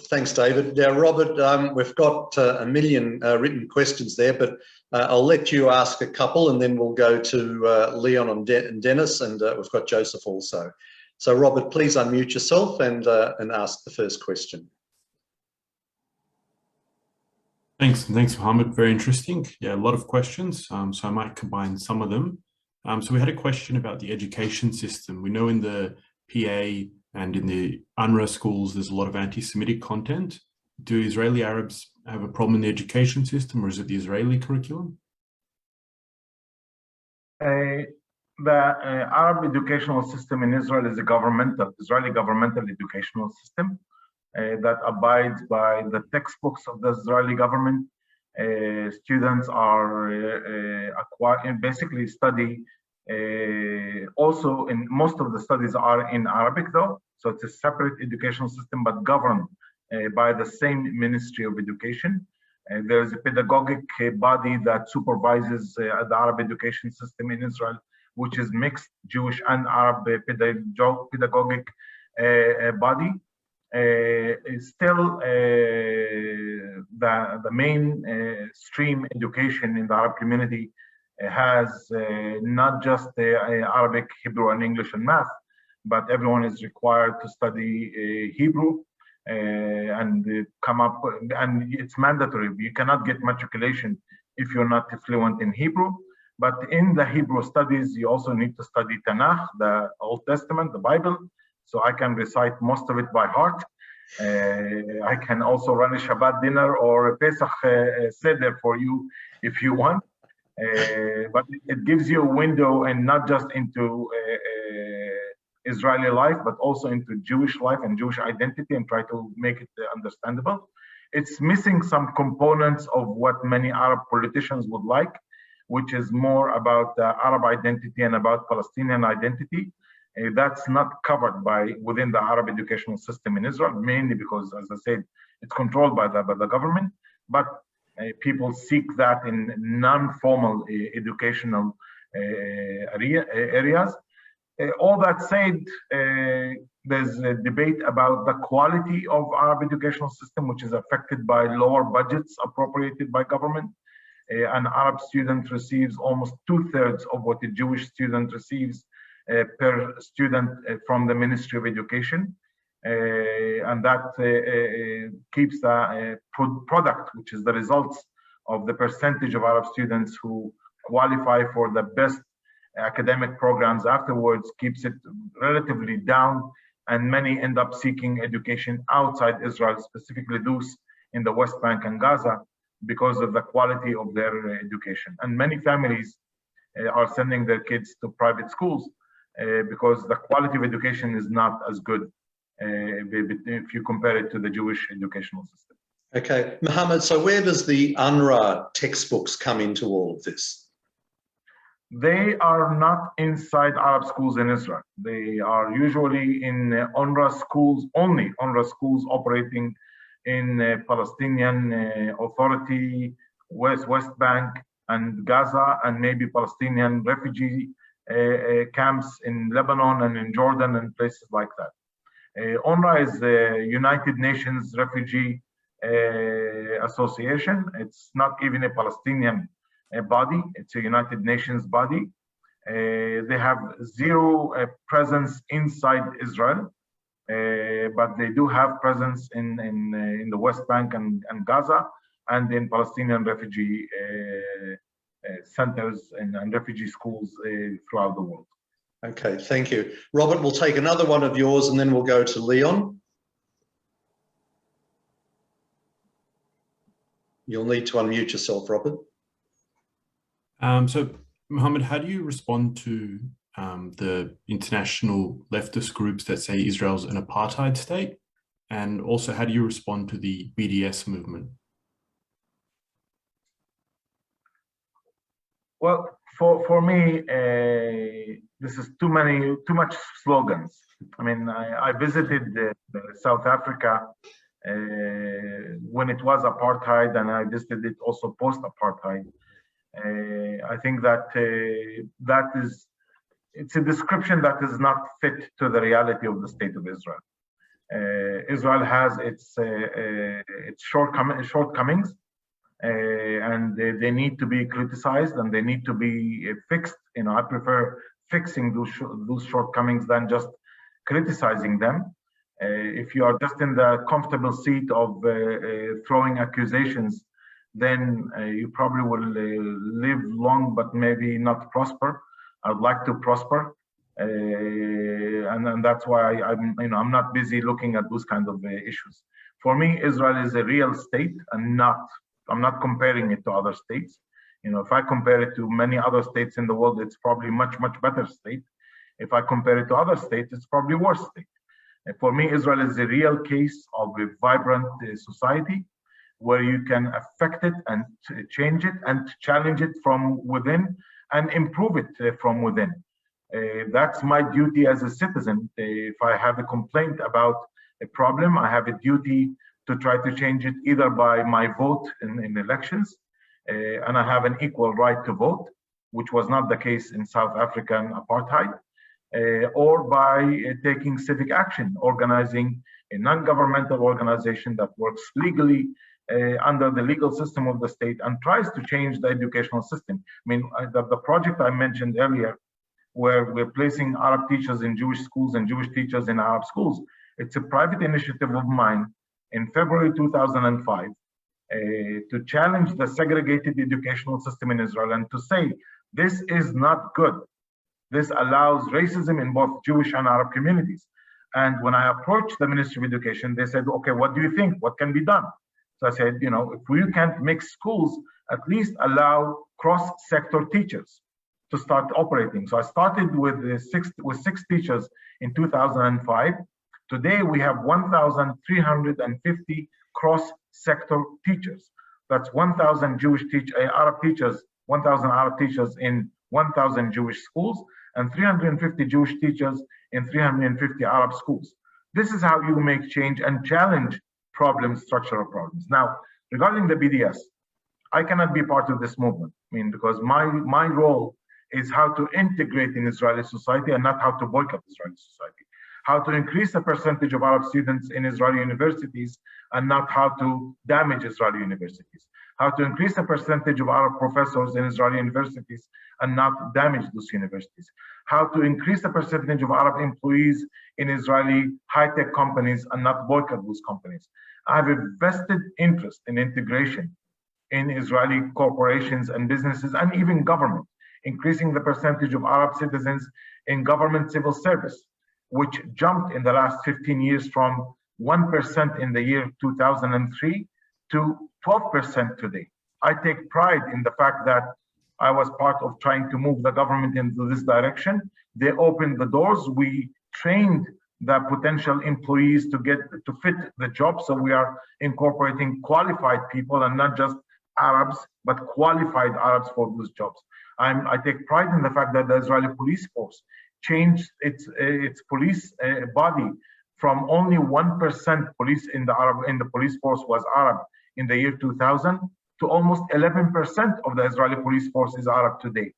thanks, David. Now, Robert, we've got a million written questions there, but I'll let you ask a couple, and then we'll go to Leon and Dennis, and we've got Joseph also. So, Robert, please unmute yourself and ask the first question. Thanks, Mohammed. Very interesting. Yeah, a lot of questions. So I might combine some of them. So we had a question about the education system. We know in the PA and in the UNRWA schools, there's a lot of anti-Semitic content. Do Israeli Arabs have a problem in the education system, or is it the Israeli curriculum? The Arab educational system in Israel is a Israeli governmental educational system that abides by the textbooks of the Israeli government. Students are basically study. Also, in most of the studies are in Arabic, though, so it's a separate educational system, but governed by the same Ministry of Education. There's a pedagogic body that supervises the Arab education system in Israel, which is mixed Jewish and Arab pedagogic body. Still, the main stream education in the Arab community has not just Arabic, Hebrew, and English and math, but everyone is required to study Hebrew and come up, and it's mandatory. You cannot get matriculation if you're not fluent in Hebrew. But in the Hebrew studies, you also need to study Tanakh, the Old Testament, the Bible. So I can recite most of it by heart. I can also run a Shabbat dinner or a Pesach Seder for you if you want. But it gives you a window, and not just into Israeli life, but also into Jewish life and Jewish identity, and try to make it understandable. It's missing some components of what many Arab politicians would like, which is more about Arab identity and about Palestinian identity. That's not covered within the Arab educational system in Israel, mainly because, as I said, it's controlled by the government. But people seek that in non-formal educational areas. All that said, there's a debate about the quality of Arab educational system, which is affected by lower budgets appropriated by government. An Arab student receives almost 2/3 of what a Jewish student receives per student from the Ministry of Education. And that keeps the product, which is the results of the percentage of Arab students who qualify for the best academic programs afterwards, keeps it relatively down, and many end up seeking education outside Israel, specifically those in the West Bank and Gaza, because of the quality of their education. And many families are sending their kids to private schools because the quality of education is not as good if you compare it to the Jewish educational system. Okay, Mohammad, so where does the UNRWA textbooks come into all of this? They are not inside Arab schools in Israel. They are usually in UNRWA schools, only UNRWA schools operating in Palestinian Authority, West Bank and Gaza, and maybe Palestinian refugee camps in Lebanon and in Jordan and places like that. UNRWA is the United Nations Refugee Association. It's not even a Palestinian body, it's a United Nations body. They have zero presence inside Israel, but they do have presence in the West Bank and Gaza, and in Palestinian refugee centers and refugee schools throughout the world. Okay, thank you. Robert, we'll take another one of yours and then we'll go to Leon. You'll need to unmute yourself, Robert. So, Mohammad, how do you respond to the international leftist groups that say Israel's an apartheid state? And also, how do you respond to the BDS movement? Well, for me, this is too much slogans. I mean, I visited South Africa when it was apartheid, and I visited it also post-apartheid. I think that it's a description that is not fit to the reality of the state of Israel. Israel has its shortcomings, and they need to be criticized and they need to be fixed. You know, I prefer fixing those shortcomings than just criticizing them. If you are just in the comfortable seat of throwing accusations, then you probably will live long, but maybe not prosper. I'd like to prosper, and that's why I'm not busy looking at those kind of issues. For me, Israel is a real state, and I'm not comparing it to other states. You know, if I compare it to many other states in the world, it's probably much better state. If I compare it to other states, it's probably worse state. And for me, Israel is a real case of a vibrant society, where you can affect it and change it and challenge it from within and improve it from within. That's my duty as a citizen. If I have a complaint about a problem, I have a duty to try to change it either by my vote in elections, and I have an equal right to vote, which was not the case in South African apartheid, or by taking civic action, organizing a non-governmental organization that works legally under the legal system of the state and tries to change the educational system. I mean, the project I mentioned earlier, where we're placing Arab teachers in Jewish schools and Jewish teachers in Arab schools, it's a private initiative of mine in February 2005 to challenge the segregated educational system in Israel and to say, this is not good. This allows racism in both Jewish and Arab communities. And when I approached the Ministry of Education, they said, okay, what do you think? What can be done? So I said, you know, if we can't mix schools, at least allow cross-sector teachers to start operating. So I started with six teachers in 2005. Today we have 1,350 cross-sector teachers. That's 1,000 Arab teachers, 1,000 Arab teachers in 1,000 Jewish schools, and 350 Jewish teachers in 350 Arab schools. This is how you make change and challenge problems, structural problems. Now, regarding the BDS, I cannot be part of this movement. I mean, because my role is how to integrate in Israeli society and not how to boycott Israeli society. How to increase the percentage of Arab students in Israeli universities and not how to damage Israeli universities. How to increase the percentage of Arab professors in Israeli universities and not damage those universities. How to increase the percentage of Arab employees in Israeli high-tech companies and not boycott those companies. I have a vested interest in integration in Israeli corporations and businesses and even government, increasing the percentage of Arab citizens in government civil service, which jumped in the last 15 years from 1% in the year 2003 to 12% today. I take pride in the fact that I was part of trying to move the government into this direction. They opened the doors. We trained the potential employees to fit the job. So we are incorporating qualified people and not just Arabs, but qualified Arabs for those jobs. I take pride in the fact that the Israeli police force changed its police body from only 1% police in the police force was Arab in the year 2000 to almost 11% of the Israeli police force is Arab today.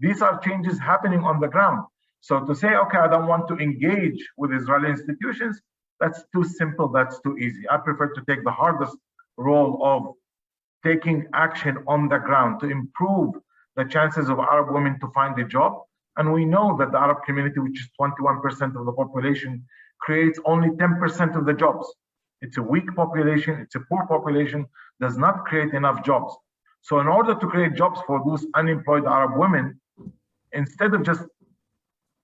These are changes happening on the ground. So to say, okay, I don't want to engage with Israeli institutions, that's too simple, that's too easy. I prefer to take the hardest role of taking action on the ground to improve the chances of Arab women to find a job. And we know that the Arab community, which is 21% of the population, creates only 10% of the jobs. It's a weak population, it's a poor population, does not create enough jobs. So in order to create jobs for those unemployed Arab women, instead of just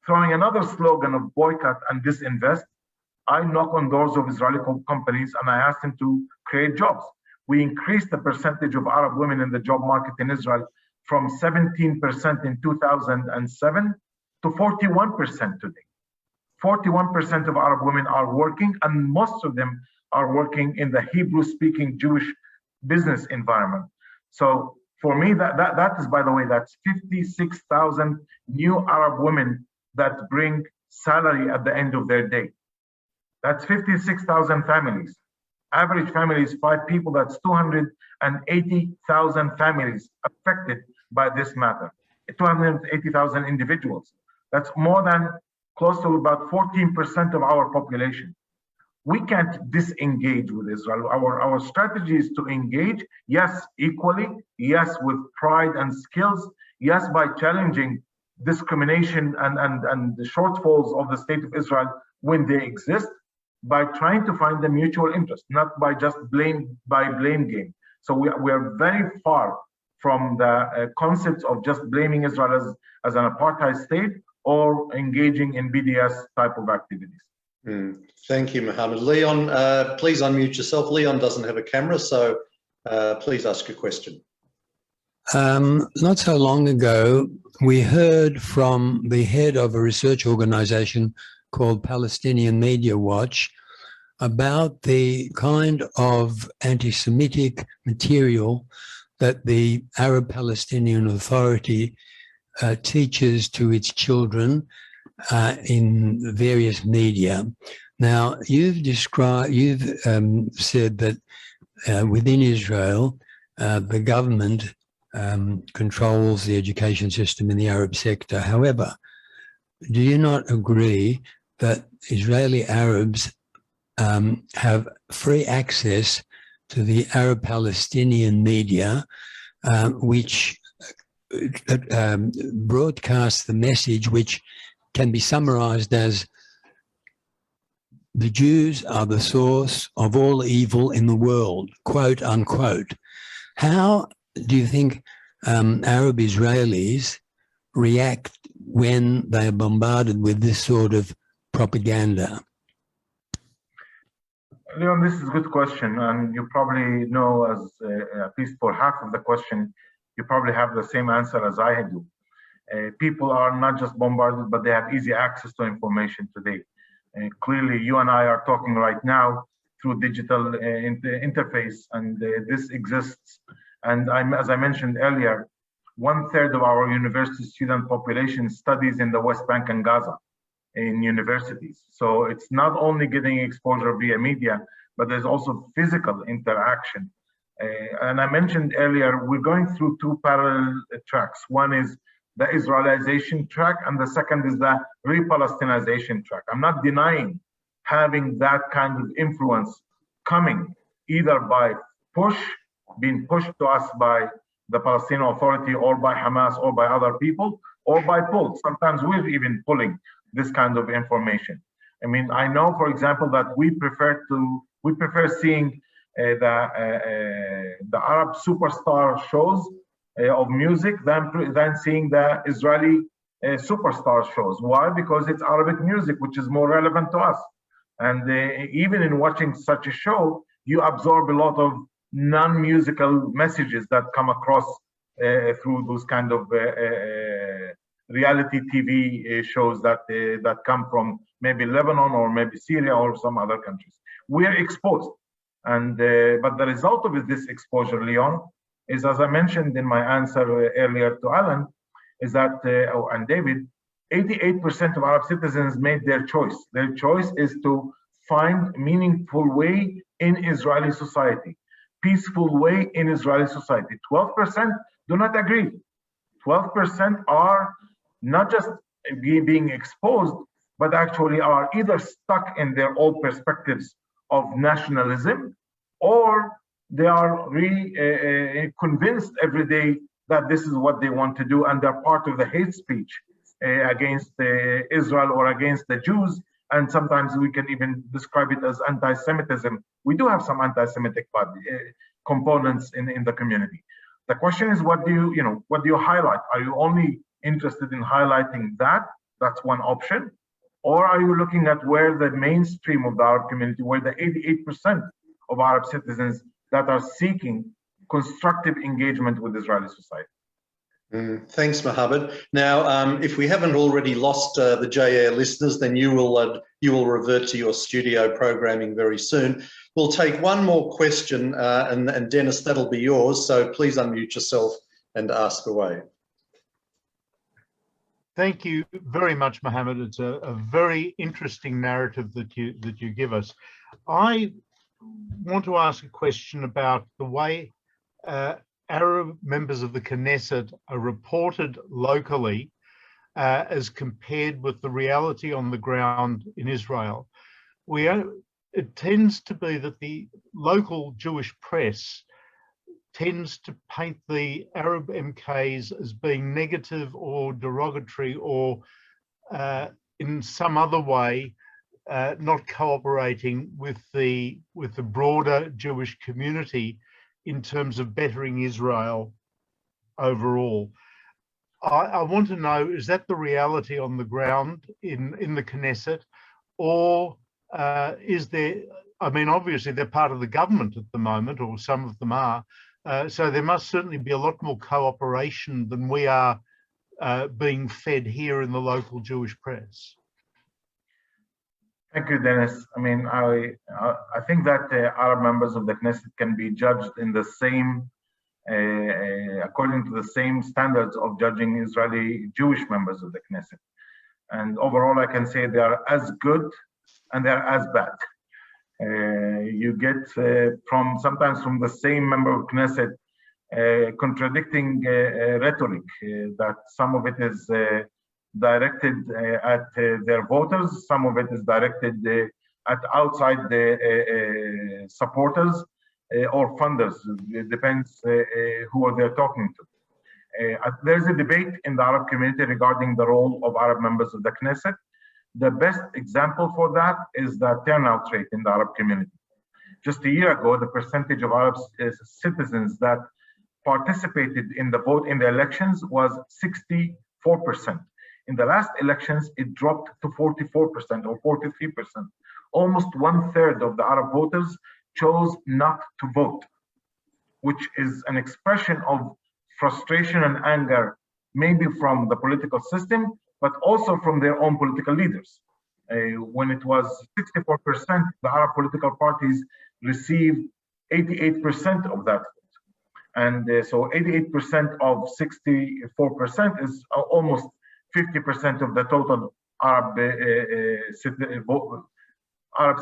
throwing another slogan of boycott and disinvest, I knock on doors of Israeli companies and I ask them to create jobs. We increased the percentage of Arab women in the job market in Israel from 17% in 2007 to 41% today. 41% of Arab women are working, and most of them are working in the Hebrew-speaking Jewish business environment. So for me, that is, by the way, that's 56,000 new Arab women that bring salary at the end of their day. That's 56,000 families. Average family is 5 people, that's 280,000 families affected by this matter. 280,000 individuals. That's more than close to about 14% of our population. We can't disengage with Israel. Our strategy is to engage, yes, equally, yes, with pride and skills, yes, by challenging discrimination and the shortfalls of the state of Israel when they exist, by trying to find the mutual interest, not by just blame game. So we are very far from the concepts of just blaming Israel as an apartheid state or engaging in BDS type of activities. Thank you, Mohammed. Leon, please unmute yourself. Leon doesn't have a camera, so please ask your question. Not so long ago, we heard from the head of a research organization called Palestinian Media Watch about the kind of anti-Semitic material that the Arab Palestinian Authority teaches to its children in various media. Now, you've said that within Israel, the government controls the education system in the Arab sector. However, do you not agree that Israeli Arabs have free access to the Arab Palestinian media, which broadcasts the message which can be summarized as the Jews are the source of all evil in the world, quote unquote. How do you think Arab Israelis react when they are bombarded with this sort of propaganda? Leon, this is a good question, and you probably know, as at least for half of the question, you probably have the same answer as I do. People are not just bombarded, but they have easy access to information today. Clearly, you and I are talking right now through digital interface, and this exists. And as I mentioned earlier, 1/3 of our university student population studies in the West Bank and Gaza in universities. So it's not only getting exposure via media, but there's also physical interaction. And I mentioned earlier, we're going through two parallel tracks. One is the Israelization track, and the second is the re-Palestinization track. I'm not denying having that kind of influence coming either by being pushed to us by the Palestinian Authority or by Hamas or by other people, or by pull. Sometimes we're even pulling this kind of information. I mean, I know, for example, that we prefer seeing the Arab superstar shows of music than seeing the Israeli superstar shows. Why? Because it's Arabic music, which is more relevant to us. And even in watching such a show, you absorb a lot of non-musical messages that come across through those kind of reality TV shows that come from maybe Lebanon or maybe Syria or some other countries. We're exposed, and but the result of this exposure, Leon, is, as I mentioned in my answer earlier to Alan, is that and David, 88% of Arab citizens made their choice. Their choice is to find meaningful way in Israeli society, peaceful way in Israeli society. 12% do not agree. 12% are not just being exposed, but actually are either stuck in their old perspectives of nationalism, or they are convinced every day that this is what they want to do, and they're part of the hate speech against Israel or against the Jews. And sometimes we can even describe it as anti-Semitism. We do have some anti-Semitic components in the community. The question is, what do you highlight? Are you only interested in highlighting that? That's one option. Or are you looking at where the mainstream of the Arab community, where the 88% of Arab citizens that are seeking constructive engagement with Israeli society? Thanks, Mohammad. Now, if we haven't already lost the JAIR listeners, then you will revert to your studio programming very soon. We'll take one more question, and Dennis, that'll be yours. So please unmute yourself and ask away. Thank you very much, Mohammad. It's a very interesting narrative that you give us. I want to ask a question about the way Arab members of the Knesset are reported locally as compared with the reality on the ground in Israel. It tends to be that the local Jewish press tends to paint the Arab MKs as being negative or derogatory or in some other way not cooperating with the broader Jewish community in terms of bettering Israel overall. I want to know, is that the reality on the ground in the Knesset, or is there, I mean, obviously they're part of the government at the moment, or some of them are, so there must certainly be a lot more cooperation than we are being fed here in the local Jewish press. Thank you, Dennis. I mean, I think that Arab members of the Knesset can be judged in the same, according to the same standards of judging Israeli Jewish members of the Knesset. And overall, I can say they are as good and they are as bad. You get sometimes from the same member of Knesset contradicting rhetoric, that some of it is directed at their voters, some of it is directed at outside supporters or funders. It depends who they're talking to. There's a debate in the Arab community regarding the role of Arab members of the Knesset. The best example for that is the turnout rate in the Arab community. Just a year ago, the percentage of Arab citizens that participated in the vote in the elections was 64%. In the last elections, it dropped to 44% or 43%. almost 1/3 of the Arab voters chose not to vote, which is an expression of frustration and anger, maybe from the political system, but also from their own political leaders. When it was 64%, the Arab political parties received 88% of that vote. And so 88% of 64% is almost 50% of the total Arab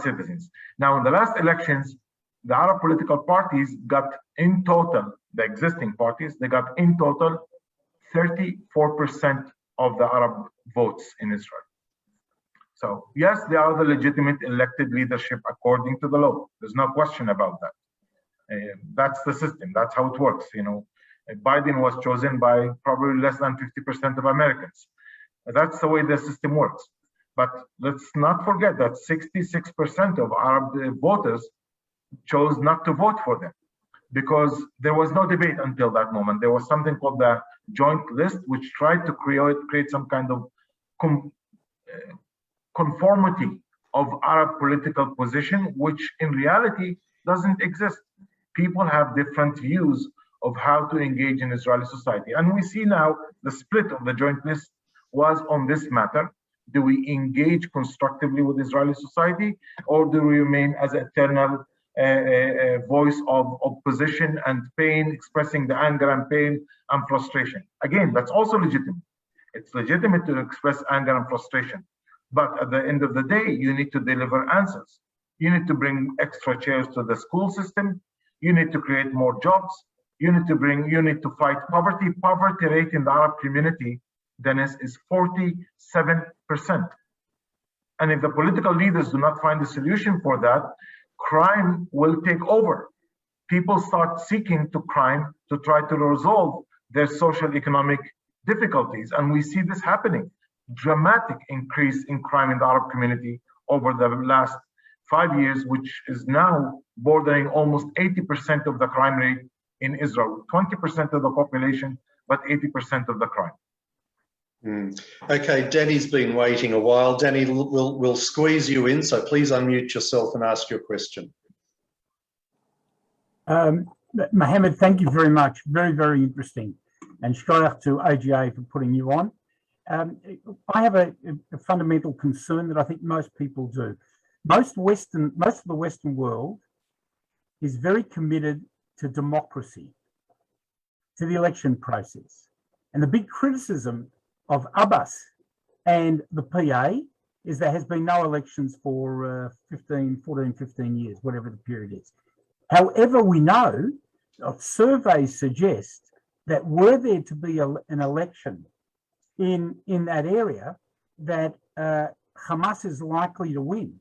citizens. Now, in the last elections, the Arab political parties got in total, the existing parties, they got in total 34% of the Arab votes in Israel. So yes, they are the legitimate elected leadership according to the law. There's no question about that. That's the system. That's how it works. You know, Biden was chosen by probably less than 50% of Americans. That's the way the system works. But let's not forget that 66% of Arab voters chose not to vote for them because there was no debate until that moment. There was something called the joint list, which tried to create some kind of conformity of Arab political position, which in reality doesn't exist. People have different views of how to engage in Israeli society. And we see now the split of the joint list was on this matter. Do we engage constructively with Israeli society, or do we remain as eternal voice of opposition and pain, expressing the anger and pain and frustration? Again, that's also legitimate. It's legitimate to express anger and frustration. But at the end of the day, you need to deliver answers. You need to bring extra chairs to the school system. You need to create more jobs. You need to fight poverty. Poverty rate in the Arab community, Dennis, is 47%. And if the political leaders do not find a solution for that, crime will take over. People start seeking to crime to try to resolve their social economic difficulties. And we see this happening. Dramatic increase in crime in the Arab community over the last 5 years, which is now bordering almost 80% of the crime rate in Israel, 20% of the population, but 80% of the crime. Okay, Danny's been waiting a while. Danny, we'll squeeze you in, so please unmute yourself and ask your question. Mohammad, thank you very much. Very, very interesting. And shout out to AGA for putting you on. I have a fundamental concern that I think most people do. Most of the Western world is very committed to democracy, to the election process. And the big criticism of Abbas and the PA is there has been no elections for 15 years, whatever the period is. However, we know surveys suggest that were there to be an election in that area, that Hamas is likely to win.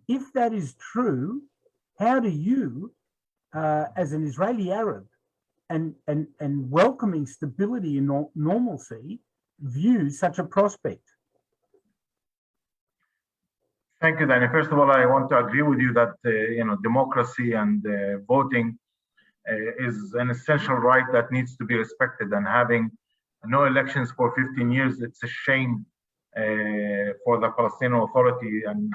If that is true, how do you, as an Israeli Arab and welcoming stability and normalcy, view such a prospect? Thank you, Danny. First of all, I want to agree with you that democracy and voting is an essential right that needs to be respected. And having no elections for 15 years, it's a shame for the Palestinian Authority. And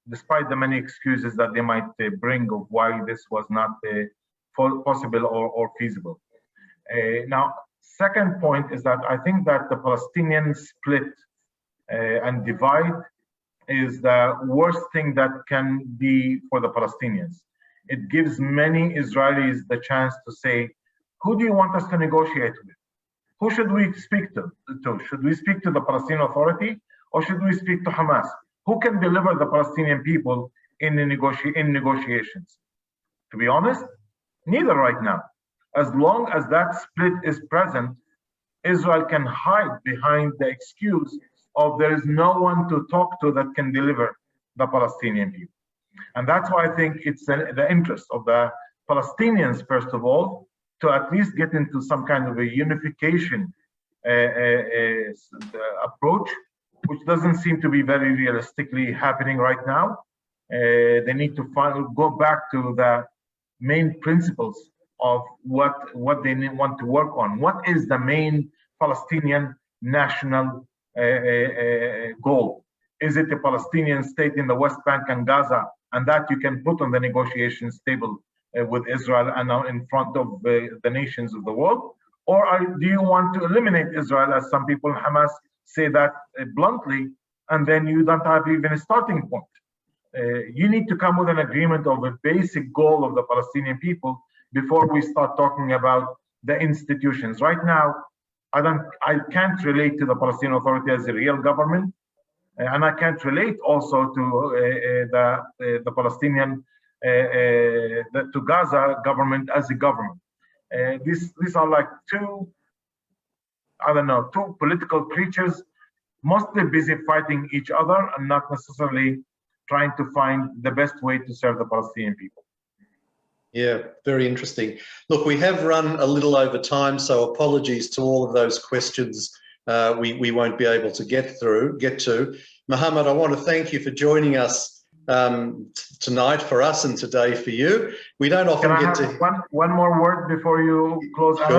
despite the many excuses that they might bring of why this was not possible or feasible. Now, second point is that I think that the Palestinian split and divide is the worst thing that can be for the Palestinians. It gives many Israelis the chance to say, who do you want us to negotiate with? Who should we speak to? Should we speak to the Palestinian Authority, or should we speak to Hamas? Who can deliver the Palestinian people in negotiations? To be honest, neither right now. As long as that split is present, Israel can hide behind the excuse of there is no one to talk to that can deliver the Palestinian people. And that's why I think it's the interest of the Palestinians, first of all, to at least get into some kind of a unification approach, which doesn't seem to be very realistically happening right now. They need to go back to the main principles of what they want to work on. What is the main Palestinian national goal? Is it a Palestinian state in the West Bank and Gaza, and that you can put on the negotiations table with Israel and now in front of the nations of the world? Or do you want to eliminate Israel, as some people in Hamas say that bluntly, and then you don't have even a starting point? You need to come with an agreement of a basic goal of the Palestinian people before we start talking about the institutions. Right now, I can't relate to the Palestinian Authority as a real government, and I can't relate also to the Palestinian to Gaza government as a government. These are like two political creatures, mostly busy fighting each other and not necessarily trying to find the best way to serve the Palestinian people. Yeah, very interesting. Look, we have run a little over time, so apologies to all of those questions we won't be able to get to. Mohammad, I want to thank you for joining us tonight for us and today for you. We don't often get to... One more word before you close out.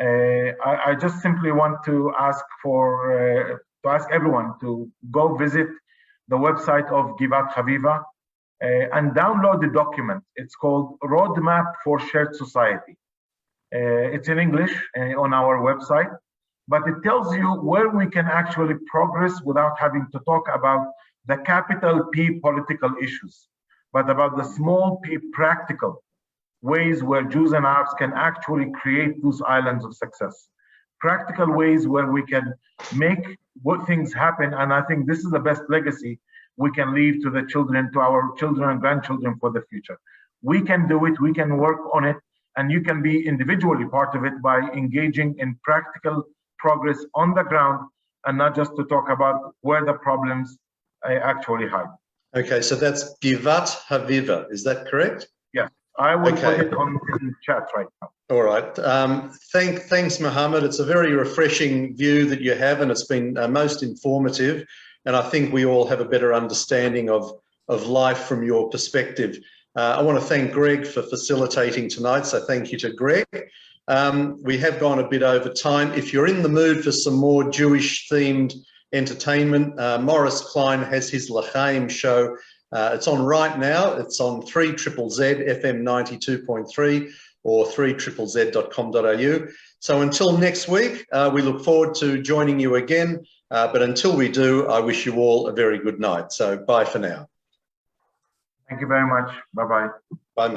Sure. I just simply want to ask everyone to go visit the website of Givat Haviva and download the document. It's called Roadmap for Shared Society. It's in English on our website, but it tells you where we can actually progress without having to talk about the capital P political issues, but about the small p practical ways where Jews and Arabs can actually create those islands of success. Practical ways where we can make things happen, and I think this is the best legacy we can leave to the children, to our children and grandchildren for the future. We can do it, we can work on it, and you can be individually part of it by engaging in practical progress on the ground and not just to talk about where the problems actually hide. Okay, so that's Givat Haviva, is that correct? Yes, I will put it on in chat right now. All right. Thanks, Mohammad. It's a very refreshing view that you have, and it's been most informative. And I think we all have a better understanding of life from your perspective. I want to thank Greg for facilitating tonight, so thank you to Greg. We have gone a bit over time. If you're in the mood for some more Jewish-themed entertainment, Morris Klein has his L'chaim show. It's on right now. It's on 3ZZZ FM 92.3 or 3ZZZ.com.au. So until next week, we look forward to joining you again. But until we do, I wish you all a very good night. So bye for now. Thank you very much. Bye-bye. Bye.